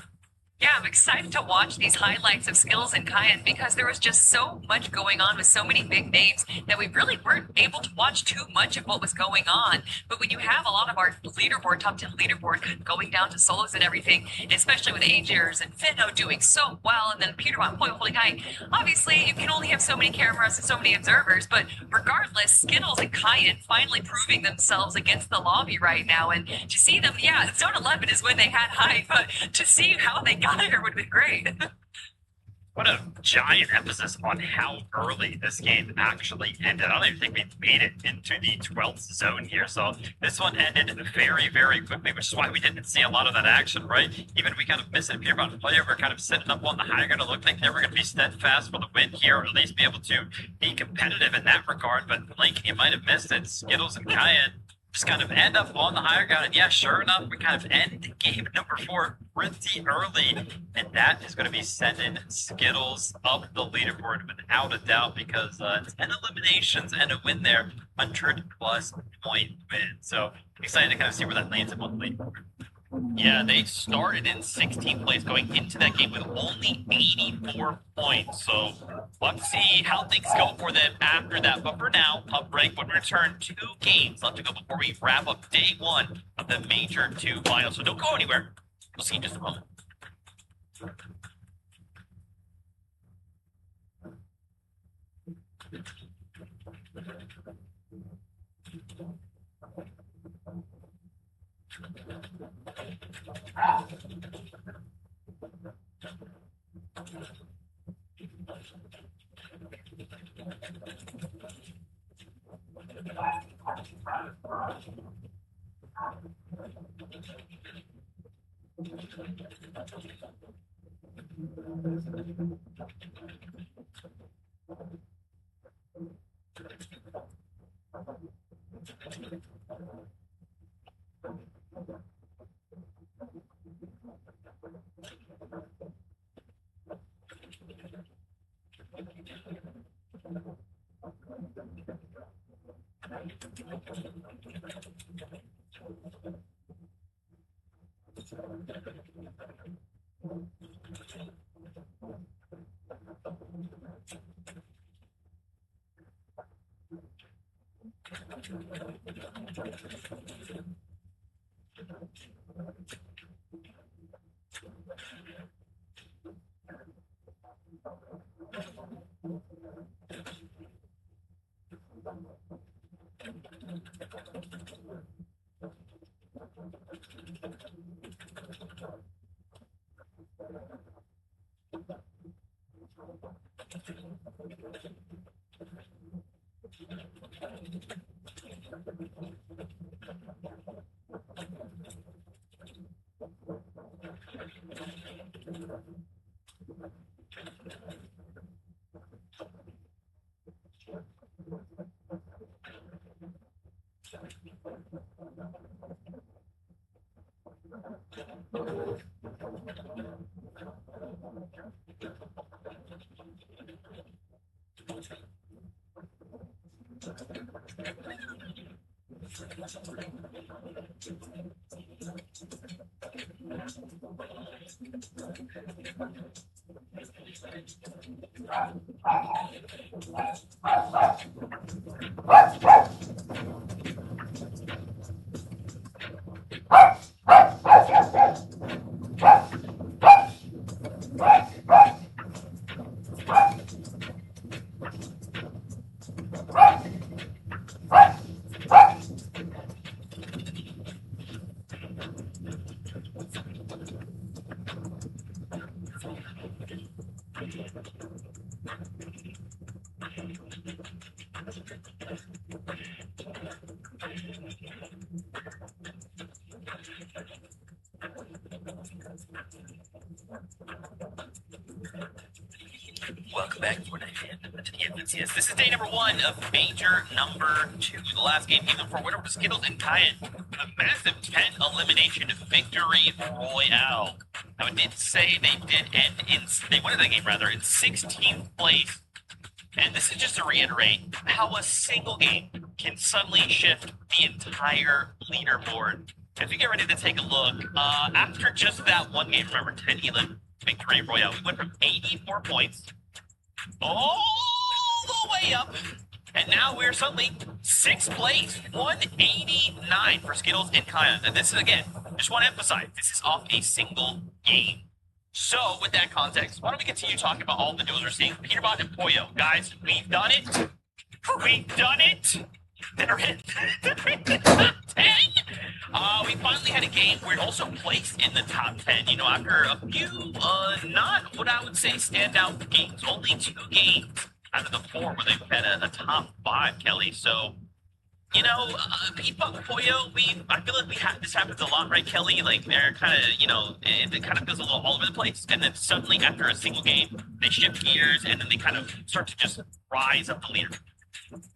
Yeah, I'm excited to watch these highlights of Skittles and Kyan because there was just so much going on with so many big names that we really weren't able to watch too much of what was going on. But when you have a lot of our leaderboard, top 10 leaderboard kind of going down to solos and everything, especially with Angers and Finno doing so well, and then Peterbot, Pollo, Holy Guy, obviously you can only have so many cameras and so many observers, but regardless, Skittles and Kyan finally proving themselves against the lobby right now. And to see them, yeah, Zone 11 is when they had high, but to see how they got here would be great. What a giant emphasis on how early this game actually ended. I don't even think we made it into the 12th zone here. So this one ended very, very quickly, which is why we didn't see a lot of that action, right? Even we kind of missed it. Peterbot and Player were kind of setting up on the high ground. It looked like they were going to be steadfast for the win here, or at least be able to be competitive in that regard. But Blink, you might have missed it. Skittles and Kyan just kind of end up on the higher ground. And yeah, sure enough, we kind of end game number 4 pretty early. And that is going to be sending Skittles up the leaderboard without a doubt, because 10 eliminations and a win there, 100+ point win. So excited to kind of see where that lands them on the leaderboard. Yeah, they started in 16th place going into that game with only 84 points. So let's see how things go for them after that. But for now, Pub Break would return 2 games left to go before we wrap up day 1 of the Major 2 finals. So don't go anywhere. We'll see you in just a moment. Welcome back, Fortnite fan, to the FNCS. This is day number 1 of major number 2. The last game came for winner was Skittles and Kyan. A massive 10 elimination victory royale. Now it did say they won the game rather in 16th place. And this is just to reiterate how a single game can suddenly shift the entire leaderboard. As we get ready to take a look, after just that one game, remember 10-11 victory royale, we went from 84 points all the way up, and now we're suddenly 6th place, 189 for Skittles and Kyan. And this is, again, just want to emphasize, this is off a single game. So, with that context, why don't we continue talking about all the news we're seeing? Peterbot and Poyo, guys, we've done it. We've done it. They're in the top 10. We finally had a game where it also placed in the top 10. You know, after a few, not what I would say standout games, only 2 games out of the 4 where they've had a top 5, Kelly. So, you know, Peterbot and Poyo, I feel like this happens a lot, right, Kelly? Like, they're kind of, you know, it kind of feels a little all over the place. And then suddenly, after a single game, they shift gears and then they kind of start to just rise up the leader.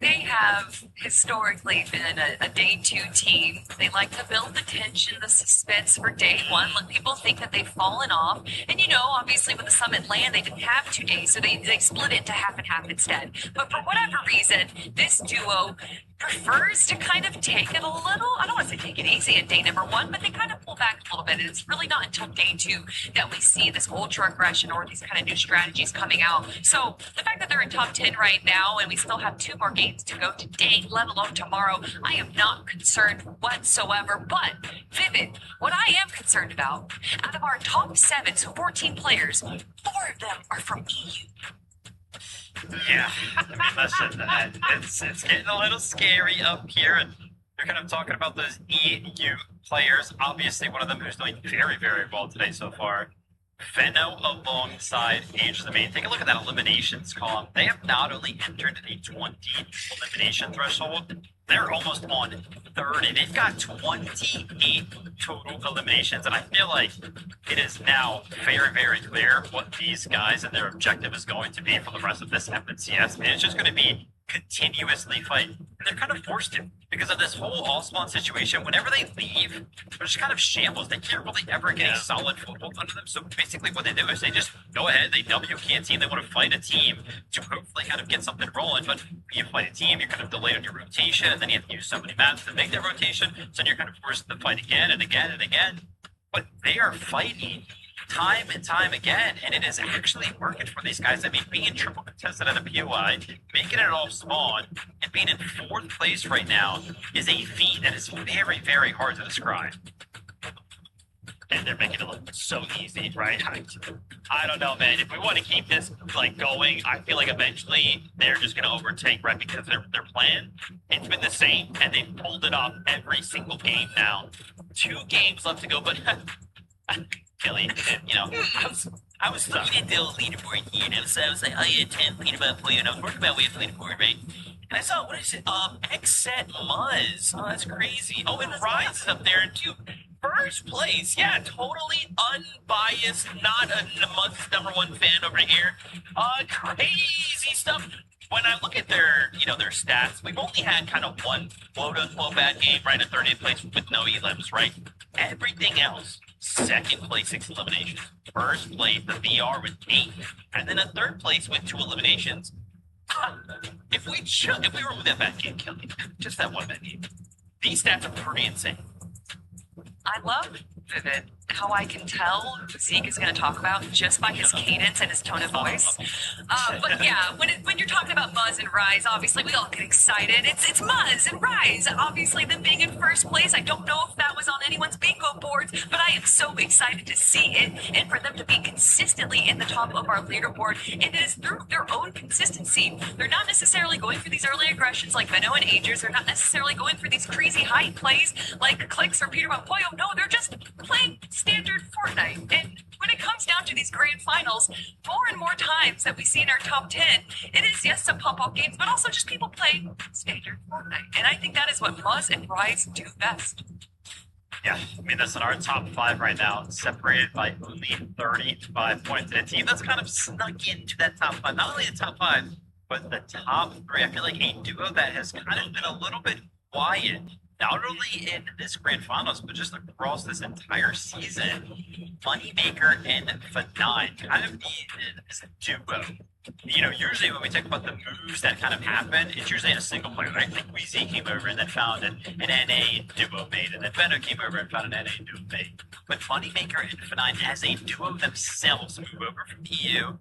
They have historically been a day 2 team. They like to build the tension, the suspense for day 1. Let people think that they've fallen off. And you know, obviously with the Summit land, they didn't have 2 days, so they split it to half and half instead. But for whatever reason, this duo prefers to kind of take it a little, I don't want to say take it easy at day number 1, but they kind of pull back a little bit. And it's really not until day 2 that we see this ultra aggression or these kind of new strategies coming out. So the fact that they're in top 10 right now and we still have 2 more games to go today, let alone tomorrow, I am not concerned whatsoever. But Vivid, what I am concerned about, out of our top 7, so 14 players, 4 of them are from EU. Yeah, I mean, listen, it's getting a little scary up here, and you're kind of talking about those EU players. Obviously, one of them who's doing very, very well today so far, Venno alongside Age the Main. Take a look at that eliminations column. They have not only entered a 20 elimination threshold, they're almost on 30. They've got 28 total eliminations, and I feel like it is now very, very clear what these guys and their objective is going to be for the rest of this FNCS. And it's just going to be continuously fight. And they're kind of forced to because of this whole all spawn situation. Whenever they leave, they're just kind of shambles. They can't really ever get a solid foothold under them. So basically what they do is they just go ahead, they W key a team, they want to fight a team to hopefully kind of get something rolling. But you fight a team, you're kind of delayed on your rotation, and then you have to use so many maps to make that rotation. So then you're kind of forced to fight again and again and again. But they are fighting time and time again, and it is actually working for these guys. I mean, being triple contested at a POI, making it all spawn, and being in 4th place right now is a feat that is very, very hard to describe. And they're making it look so easy, right? I don't know, man. If we want to keep this like going, I feel like eventually they're just going to overtake Red because their plan, it's been the same, and they've pulled it off every single game now. 2 games left to go, but Kelly, you know, I was looking at the leaderboard here, and I was like, oh yeah, 10 lead about play, and I was working my way up the leaderboard, right? And I saw, what is it? Xset Muzz. Oh, that's crazy. Oh, and Rise is up there too. 1st place, yeah, totally unbiased, not a Muzz's #1 fan over here. Crazy stuff. When I look at their, you know, their stats, we've only had kind of one quote-unquote bad game, right? A 30th place with no elims, right? Everything else, 2nd place, 6 eliminations. 1st place, the VR with 8, and then a 3rd place with 2 eliminations. If we remove that bad game, Kelly, just that one bad game, these stats are pretty insane. I love Vivid, how I can tell Zeke is going to talk about just by his cadence and his tone of voice. But yeah, when you're talking about Muzz and Rise, obviously we all get excited. It's Muzz and Rise. Obviously, them being in 1st place, I don't know if that was on anyone's bingo boards, but I am so excited to see it and for them to be consistently in the top of our leaderboard. And it is through their own consistency. They're not necessarily going for these early aggressions like Veno and Agers. They're not necessarily going for these crazy high plays like Clicks or Peter Van Poyo. No, they're just playing standard Fortnite. And when it comes down to these grand finals, more and more times that we see in our top 10, it is, yes, some pop-up games, but also just people playing standard Fortnite. And I think that is what Muzz and Rise do best. Yeah, I mean, that's in our top 5 right now, separated by only 35 points. And a team that's kind of snuck into that top 5, not only the top 5, but the top 3. I feel like a duo that has kind of been a little bit quiet, not only in this grand finals, but just across this entire season. Moneymaker and F9 kind of needed as a duo. You know, usually when we talk about the moves that kind of happen, it's usually in a single player, right? Like Weezy came over and then found an NA duo mate, and then Veno came over and found an NA duo mate. But Moneymaker and F9 as a duo themselves move over from EU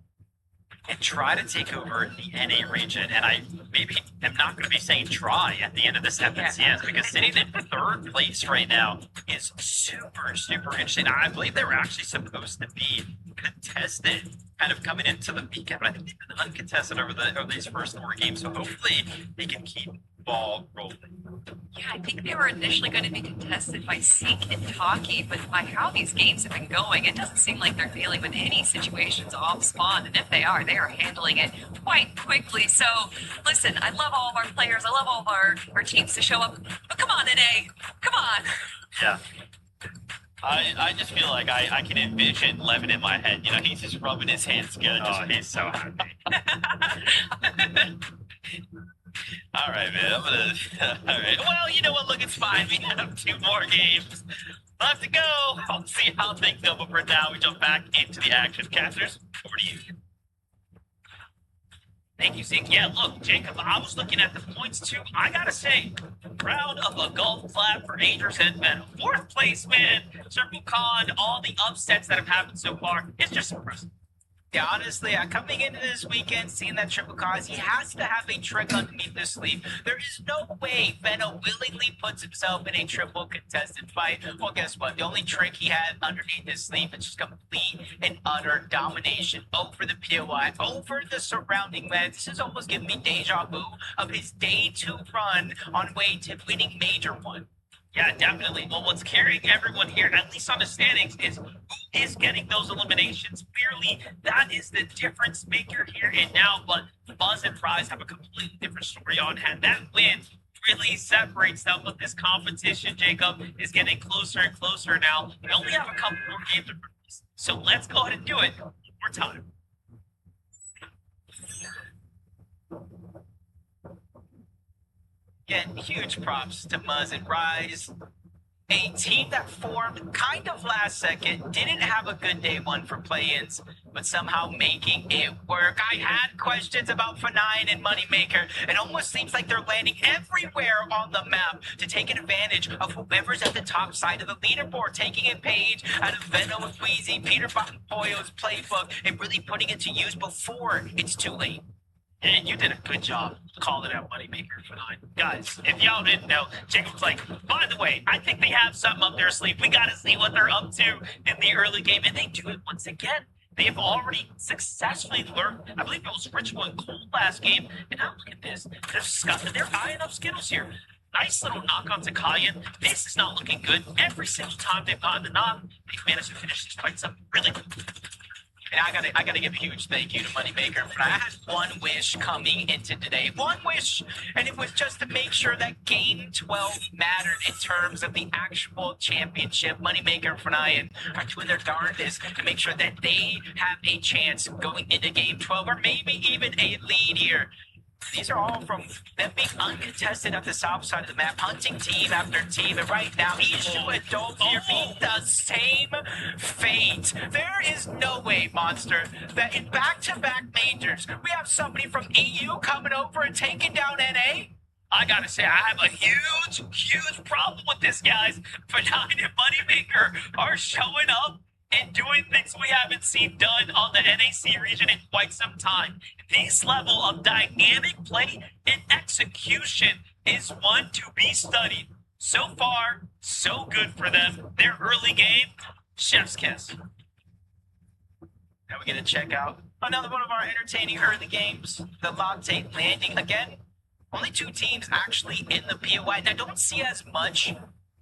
and try to take over the NA region. And I maybe am not going to be saying try at the end of this FNCS because sitting in 3rd place right now is super, super interesting. I believe they were actually supposed to be contested kind of coming into the weekend, but I think they've been uncontested over these first 4 games. So hopefully they can keep the ball rolling. Yeah, I think they were initially going to be contested by Seek and Taki, but by how these games have been going, it doesn't seem like they're dealing with any situations off spawn. And if they are handling it quite quickly. So, listen, I love all of our players. I love all of our teams to show up. But come on, NA. Come on. Yeah. I just feel like I can envision Levin in my head. You know, he's just rubbing his hands together. He's so happy. All right, man. All right. Well, you know what? Look, it's fine. We have 2 more games left to go. I'll see how things go. But for now, we jump back into the action. Casters, over to you. Thank you, Zeke. Yeah, look, Jacob, I was looking at the points too. I gotta say, proud of a golf clap for Agers and Veno. 4th place, man. Circle Con, all the upsets that have happened so far. It's just impressive. Yeah, honestly, coming into this weekend, seeing that triple cause, he has to have a trick underneath his sleeve. There is no way Veno willingly puts himself in a triple contested fight. Well, guess what? The only trick he had underneath his sleeve is just complete and utter domination over the POI, over the surrounding lands. This is almost giving me deja vu of his day 2 run on way to winning Major 1. Yeah, definitely. Well, what's carrying everyone here, at least on the standings, is who is getting those eliminations. Clearly, that is the difference maker here and now. But Buzz and Rise have a completely different story on hand. That win really separates them. But this competition, Jacob, is getting closer and closer now. We only have a couple more games to produce. So let's go ahead and do it one more time. Again, huge props to Muzz and Rise. A team that formed kind of last second, didn't have a good day one for play-ins, but somehow making it work. I had questions about F9 and Moneymaker. It almost seems like they're landing everywhere on the map to take advantage of whoever's at the top side of the leaderboard, taking a page out of Venom, Wheezy, Peter Boyo's playbook, and really putting it to use before it's too late. And you did a good job calling out Moneymaker for 9. Guys, if y'all didn't know, Jacob's like, by the way, I think they have something up their sleeve. We got to see what they're up to in the early game. And they do it once again. They have already successfully learned, I believe it was Ritual and Cold last game. And now look at this. They're eyeing up Skittles here. Nice little knock on Takayan. This is not looking good. Every single time they've gotten the knock, they've managed to finish this fight up really good. And I gotta give a huge thank you to Moneymaker. But I had one wish coming into today. One wish! And it was just to make sure that Game 12 mattered in terms of the actual championship. Moneymaker and F9 are doing their darndest to make sure that they have a chance going into Game 12 or maybe even a lead here. These are all from them being uncontested at the south side of the map, hunting team after team, and right now Ishu and Dolphy are being the same fate. There is no way, Monster, that in back-to-back majors, we have somebody from EU coming over and taking down NA? I gotta say, I have a huge problem with this, guys. F9 and Moneymaker are showing up and doing things we haven't seen done on the NAC region in quite some time. This level of dynamic play and execution is one to be studied. So far, so good for them. Their early game, chef's kiss. Now we're going to check out another one of our entertaining early games, the Latte Landing. Again, only 2 teams actually in the POI. And I don't see as much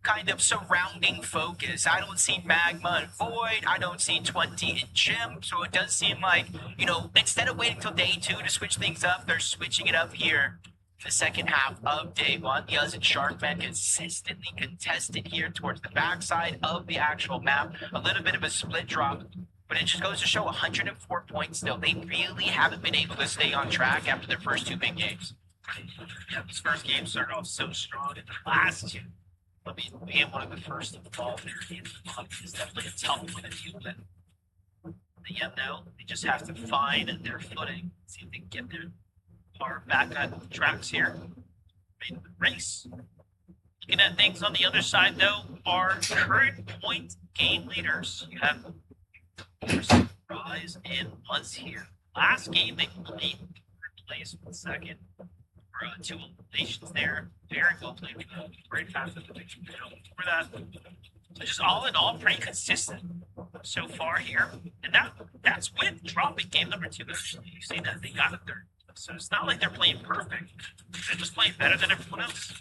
kind of surrounding focus. I don't see Magma and Void. I don't see 20 and Chimp. So it does seem like, you know, instead of waiting till day 2 to switch things up, they're switching it up here in the second half of day 1. The Uz and Sharkman consistently contested here towards the backside of the actual map. A little bit of a split drop, but it just goes to show 104 points still. They really haven't been able to stay on track after their first 2 big games. Yeah, this first game started off so strong, and the last 2, I mean, being one of the first to fall there in the month is definitely a tough one to deal with. But yeah, now they just have to find their footing, see if they can get their car back on the tracks here. Made the race. Looking at things on the other side, though, our current point game leaders. You have Rise and Muzz here. Last game, they played third place with second. 2 eliminations there. Very well played for them. Great fast at the victory for that. So just all in all, pretty consistent so far here. And that's with dropping game number 2. Actually, you see that they got it there. So it's not like they're playing perfect. They're just playing better than everyone else.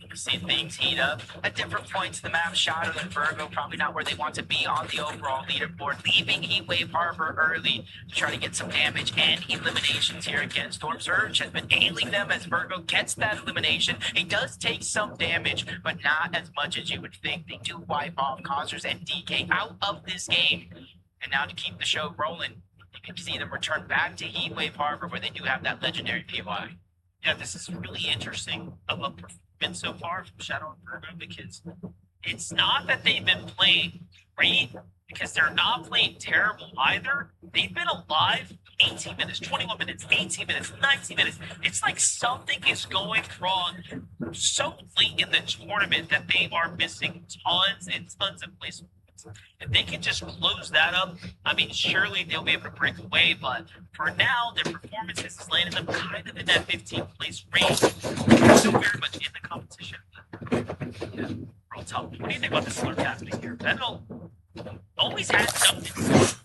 We've seen things heat up at different points of the map. Shadow and Virgo probably not where they want to be on the overall leaderboard, leaving Heatwave Harbor early to try to get some damage and eliminations here again. Storm Surge has been ailing them as Virgo gets that elimination. He does take some damage, but not as much as you would think. They do wipe off Causers and DK out of this game. And now to keep the show rolling, you can see them return back to Heatwave Harbor where they do have that legendary POI. Yeah, this is really interesting of a been so far from Shadow and Virgo, because it's not that they've been playing great, because they're not playing terrible either. They've been alive 18 minutes, 21 minutes, 18 minutes, 19 minutes. It's like something is going wrong so late in the tournament that they are missing tons and tons of placements. If they can just close that up, I mean, surely they'll be able to break away. But for now, their performances is landing them kind of in that 15th place range. Still very much in the competition. Yeah, real tough. What do you think about the slurp happening here? Venom always had something.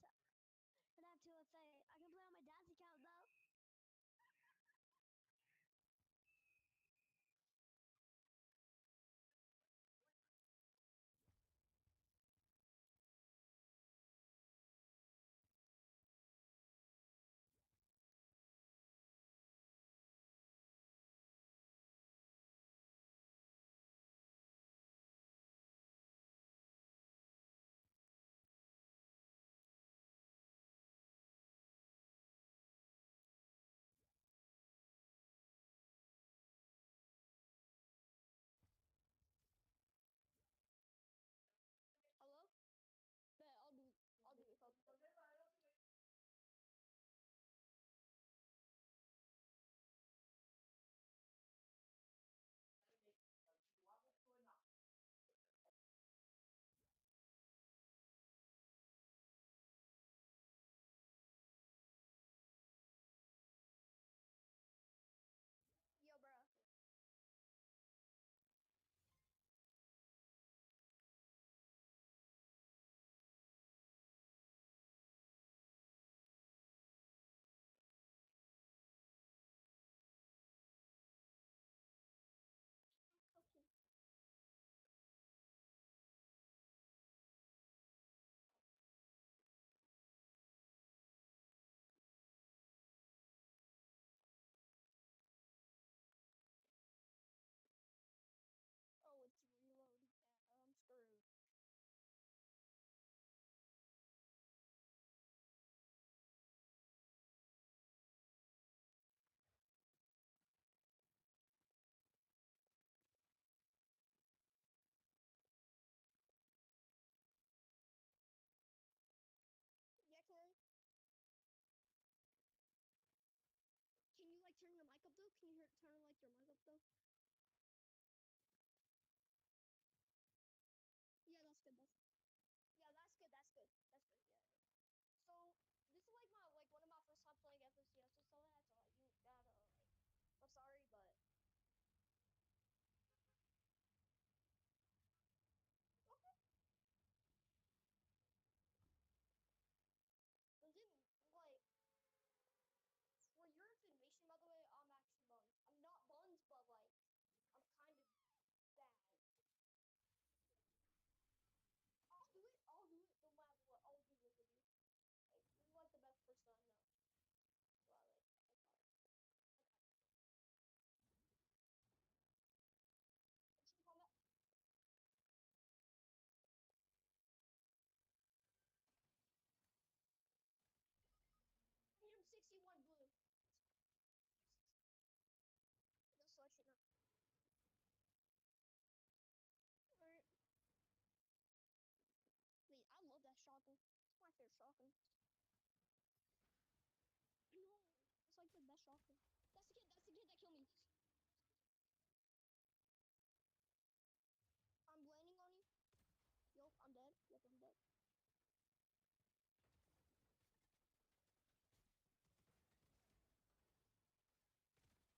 guess I'd have to say I can play on my dad's account though. Hello? Bet I'll do it. Yo, bro. Okay. Oh, it's reloading. Yeah, I'm screwed. Yeah, Corey. Can you like turn your mic up though? Can you turn like your mic up though? Yeah, that's good. That's good. That's good. That's good. Yeah. So this is like one of my first time playing FNCS or something. So like you gotta like, I'm sorry, but okay. Was it like for your information, by the way? I'm actually buns. I'm not buns, but like I'm kind of bad. I'll do it. I'll do it no matter what. I'll do it with you. Like you're like the best person I know. Well, like I got it. I got it. True combat. 161 blue. Just to let you know. Alright. Wait, I love that shotgun. It's my favorite shotgun. No, it's like the best shotgun. That's the kid. That's the kid that killed me. I'm landing on you. Yup, I'm dead. Yep, I'm dead.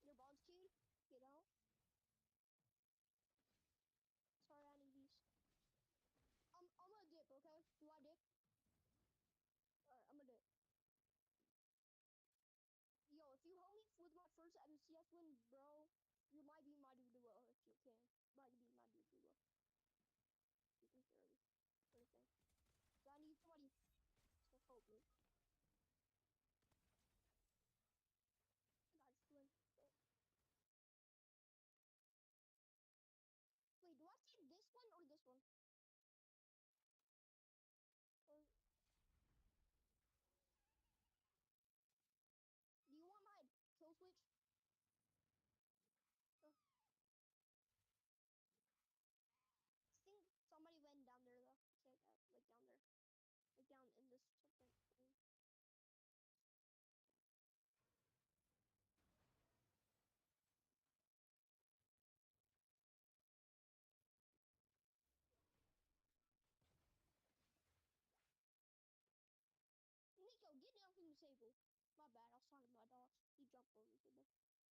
Your bomb's kid. Get out. Sorry, I need these. I'm gonna dip. Okay? Do I dip? Alright, I'm gonna dip. Yo, if you help me with my first MCS win, bro, you might be my duo if you can. Might be my duo. You can fairly. What do you think? So I need somebody to help me. I got this win. Wait, do I take this one or this one? Or do you want my kill switch? I think somebody went down there though. Check that, like down there, like down in this something thing. Nico, get down from the table. My bad. I was talking to my dogs. He jumped over the table, so I'm sorry.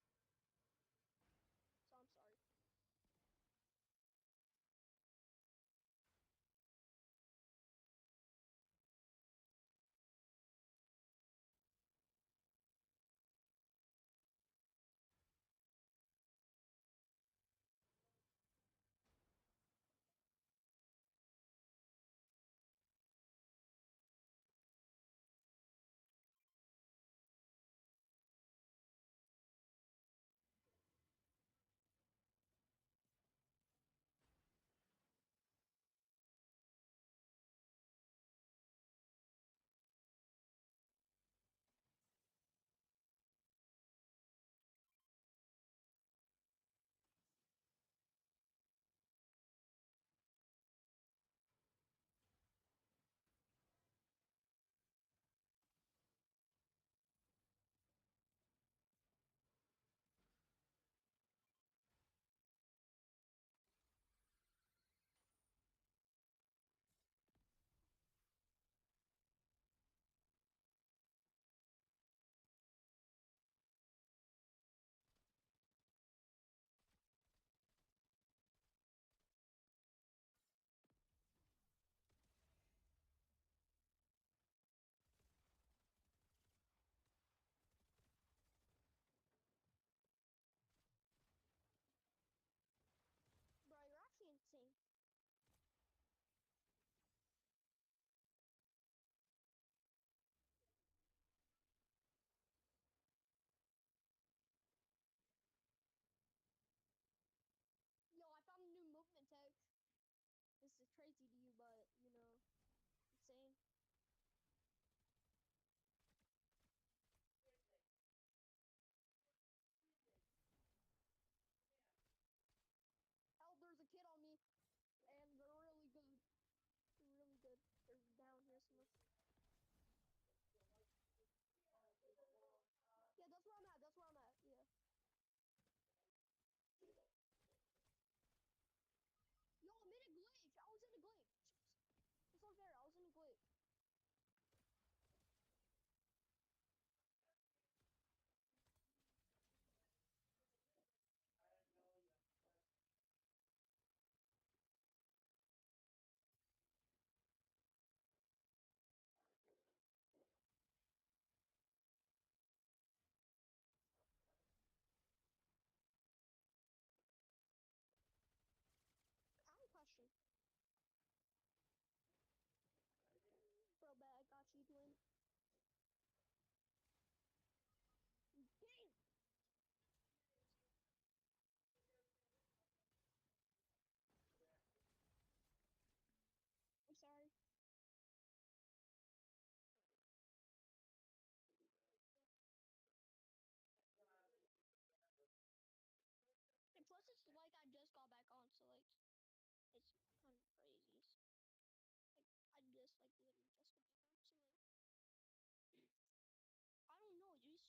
Tracy to you, but you know, insane. Help! There's a kid on me, and they're really good. They're really good. They're down here somewhere. Yeah, that's where I'm at. That's where I'm at. Yeah. Yo, I'm in a glitch. I was in a glitch. It's unfair. I was in a glitch. I have a question. Bro, bet I got you, Dwayne. Dang! I'm sorry. And plus, it's like I just got back on, so like, it's kind of crazy. Like, I just like literally just got back on, so like, I don't know.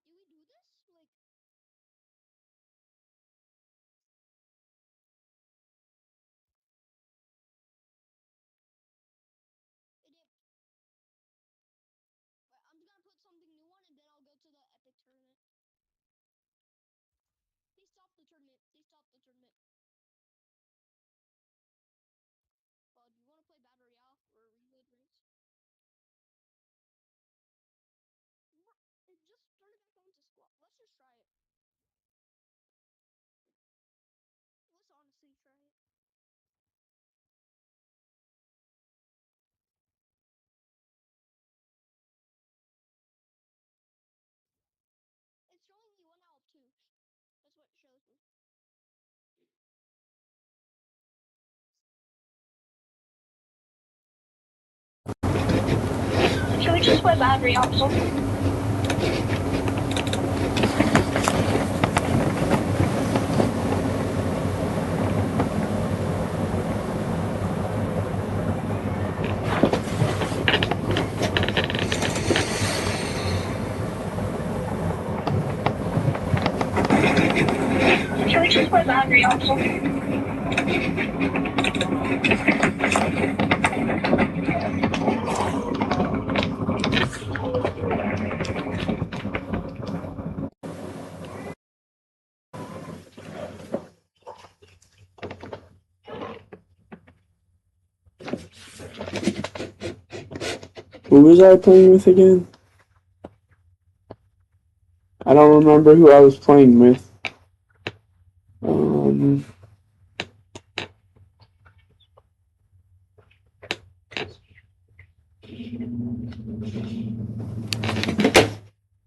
Do we do this? Like, it did. But I'm just gonna put something new on, and then I'll go to the epic tournament. Please stop the tournament. Please stop the tournament. Do you want to play Battle Royale or reload ranks? Just turn it back on to squad. Let's just try it. Let's honestly try it. It's showing me 1 out of 2. That's what it shows me. Should we just play Battle Royale? Should we just play Battle Royale? Who was I playing with again? I don't remember who I was playing with.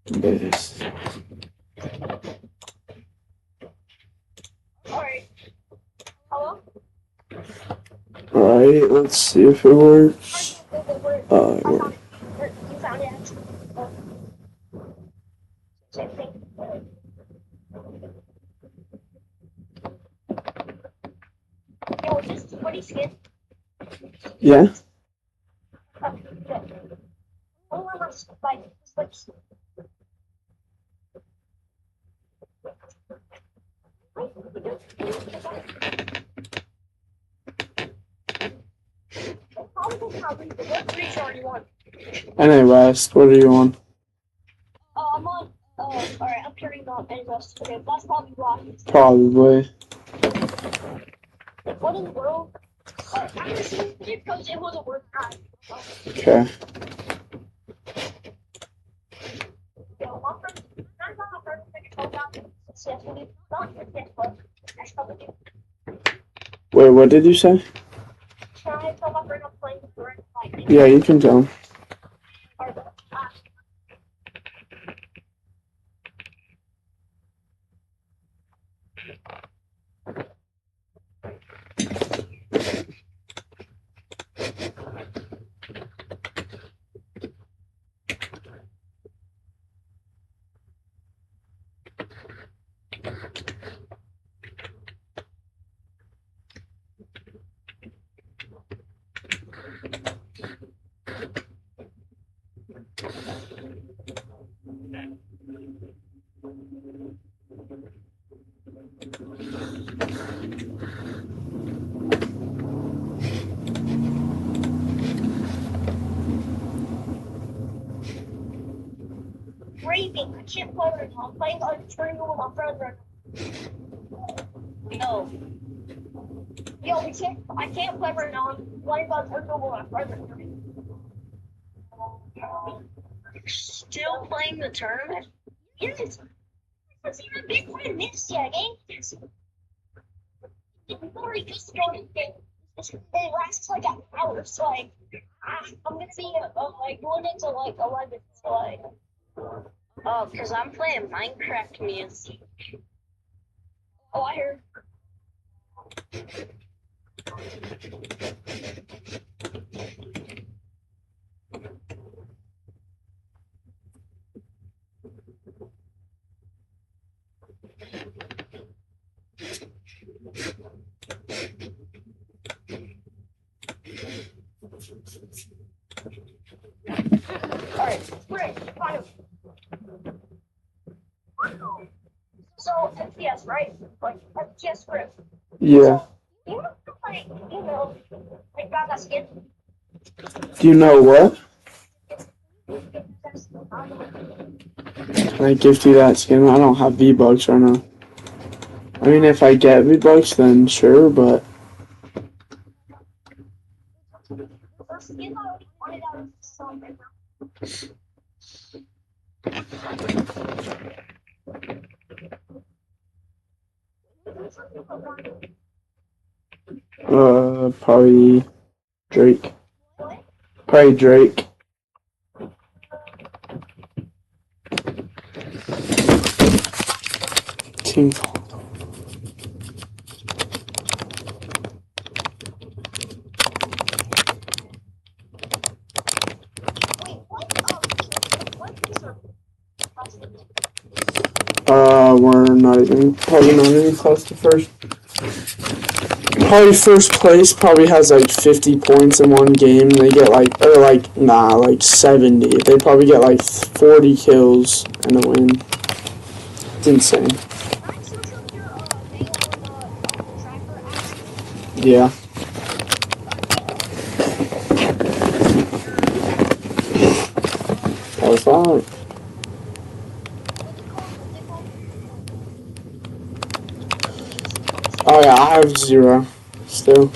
This. Alright. Hello? Alright, let's see if it works. It worked. You found it. Same thing. Yo, is this 40 skin? Yeah. Oh, my like, what reach are you on? NA West, what are you on? I'm on, alright, I'm turning on NA West. Okay, that's probably why. Probably. What in the world? I'm just saying it because it wasn't worth it. Okay. Yo, my friend, I'm not my friend, Wait, what did you say? Can I tell my friend I'm playing for it? Yeah, you can tell him. Raving, I can't play right now. I'm playing on Triangle with my friend right now. Yo, I can't play right now. I'm playing on Triangle with my friend right now. Still playing the tournament? Yes. It's even big friend this year, game. It's very good starting game. It lasts like an hour, so like I'm gonna be like going into like 11, so like because I'm playing Minecraft music. Oh, I heard. Alright, Rick, kind of. So, FPS, right? Like, FPS Rick. Yeah. You know, like, like, got that skin. Do you know what? Can I gift you that skin? I don't have V-Bucks right now. I mean, if I get V-Bucks, then sure, but... Skin, I already pointed out something. Probably Drake. Probably Drake. Team. We're not even, probably not even close to first. Probably first place probably has like 50 points in one game. They get like, or like, nah, like 70. They probably get like 40 kills and a win. It's insane. Yeah. That was fine. Oh yeah, I have 0 still.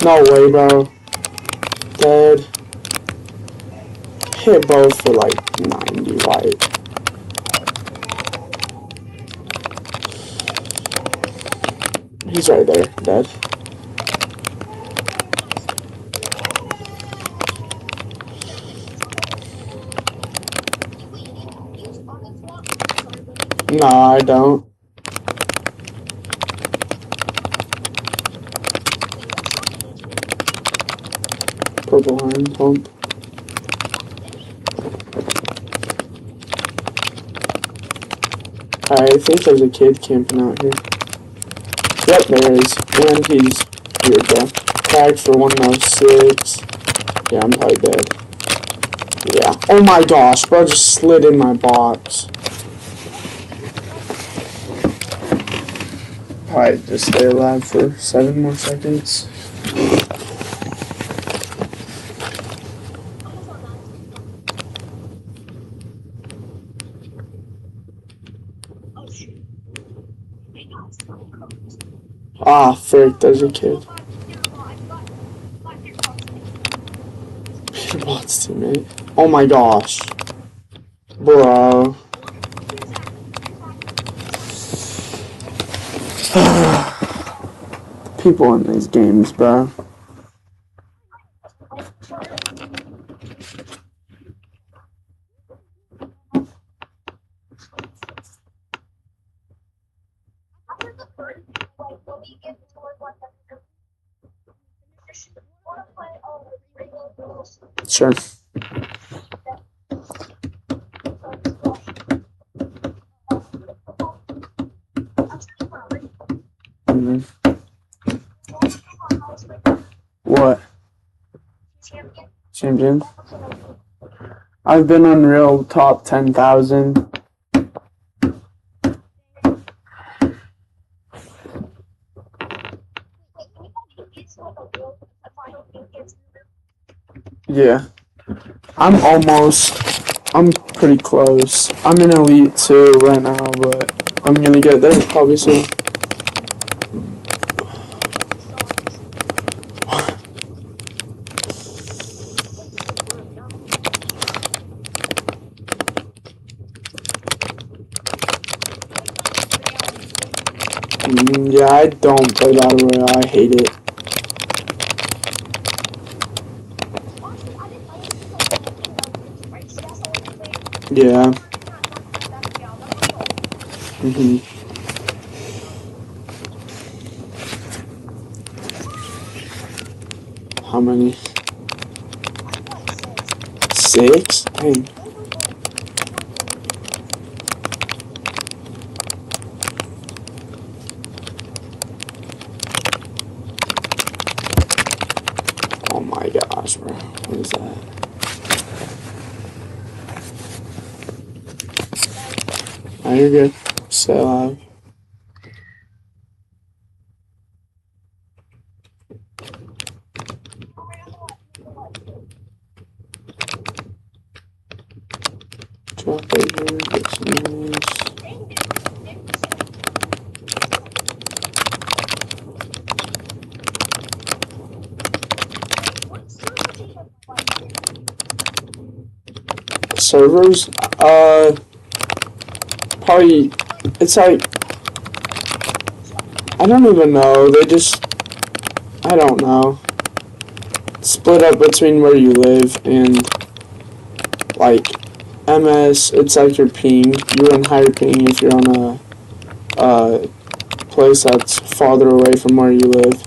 No way, bro. Dead. Hit both for like 90 white. He's right there, dead. No, I don't. Purple iron pump. I think there's a kid camping out here. Yep, there is. And he's here, bro. Tagged for 106. Yeah, I'm probably dead. Yeah. Oh my gosh, bro just slid in my box. Probably just stay alive for 7 more seconds. Ah, frick, there's a kid. What's teammate? Oh my gosh. Bro. People in these games, bro. Sure. What? Champion? I've been Unreal top 10,000. Yeah. I'm pretty close. I'm in Elite 2 right now, but I'm gonna get there probably soon. Yeah, I don't play Battle Royale. I hate it. Yeah. How many? 6? Dang. Oh my gosh, bro. What is that? Oh, you're good. Stay alive. Drop it here, get some noise. Servers? Probably, it's like, I don't even know, I don't know. Split up between where you live and, like, MS, it's like your ping. You run higher ping if you're on a place that's farther away from where you live.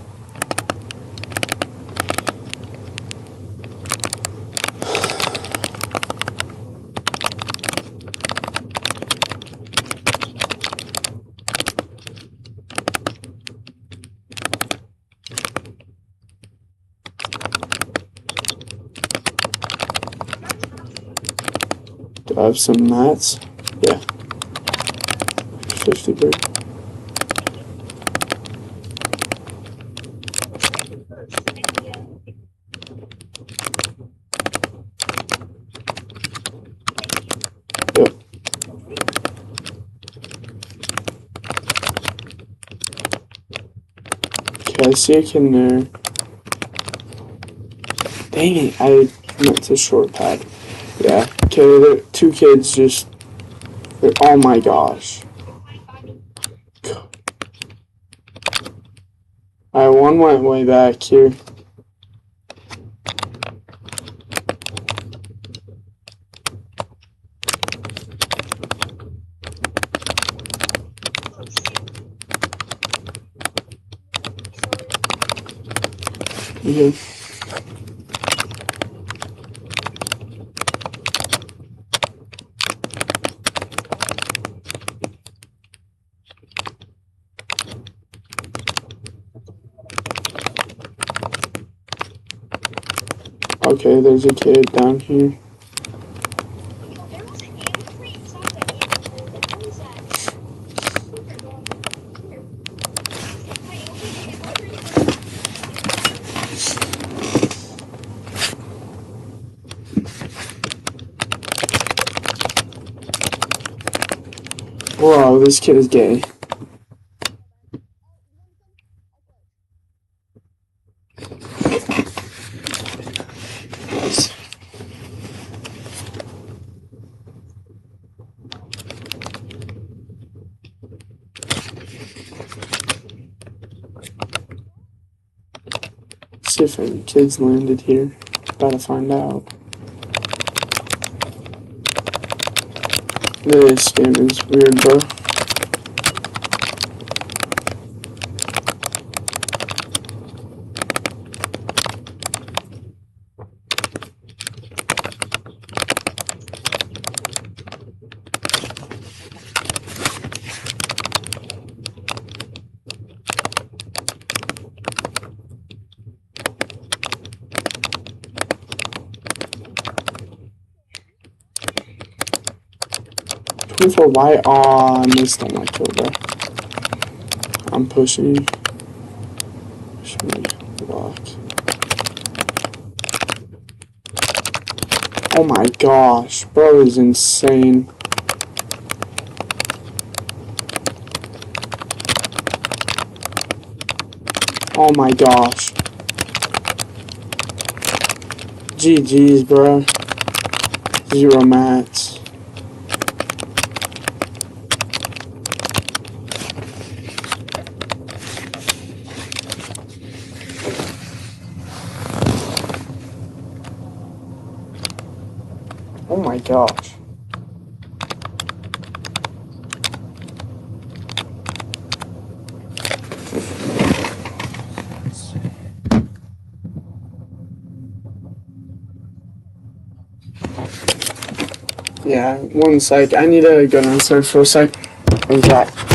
Do I have some mats? Yeah. 50 bird. Yep. Okay, I see a kid in there. Dang it, I meant to short pad. Yeah, okay, 2 kids just... Oh my gosh. Alright, one went way back here. Yeah. Okay, there's a kid down here. Whoa, this kid is gay. See if any kids landed here. About to find out. This game is weird, bro. Looking for white. Aw, I missed on my kill, bro. I'm pushing. Push me. Block. Oh my gosh. Bro is insane. Oh my gosh. GG's, bro. 0 mats. Oh my gosh. Yeah, one sec. I need to go downstairs for a sec. Exactly.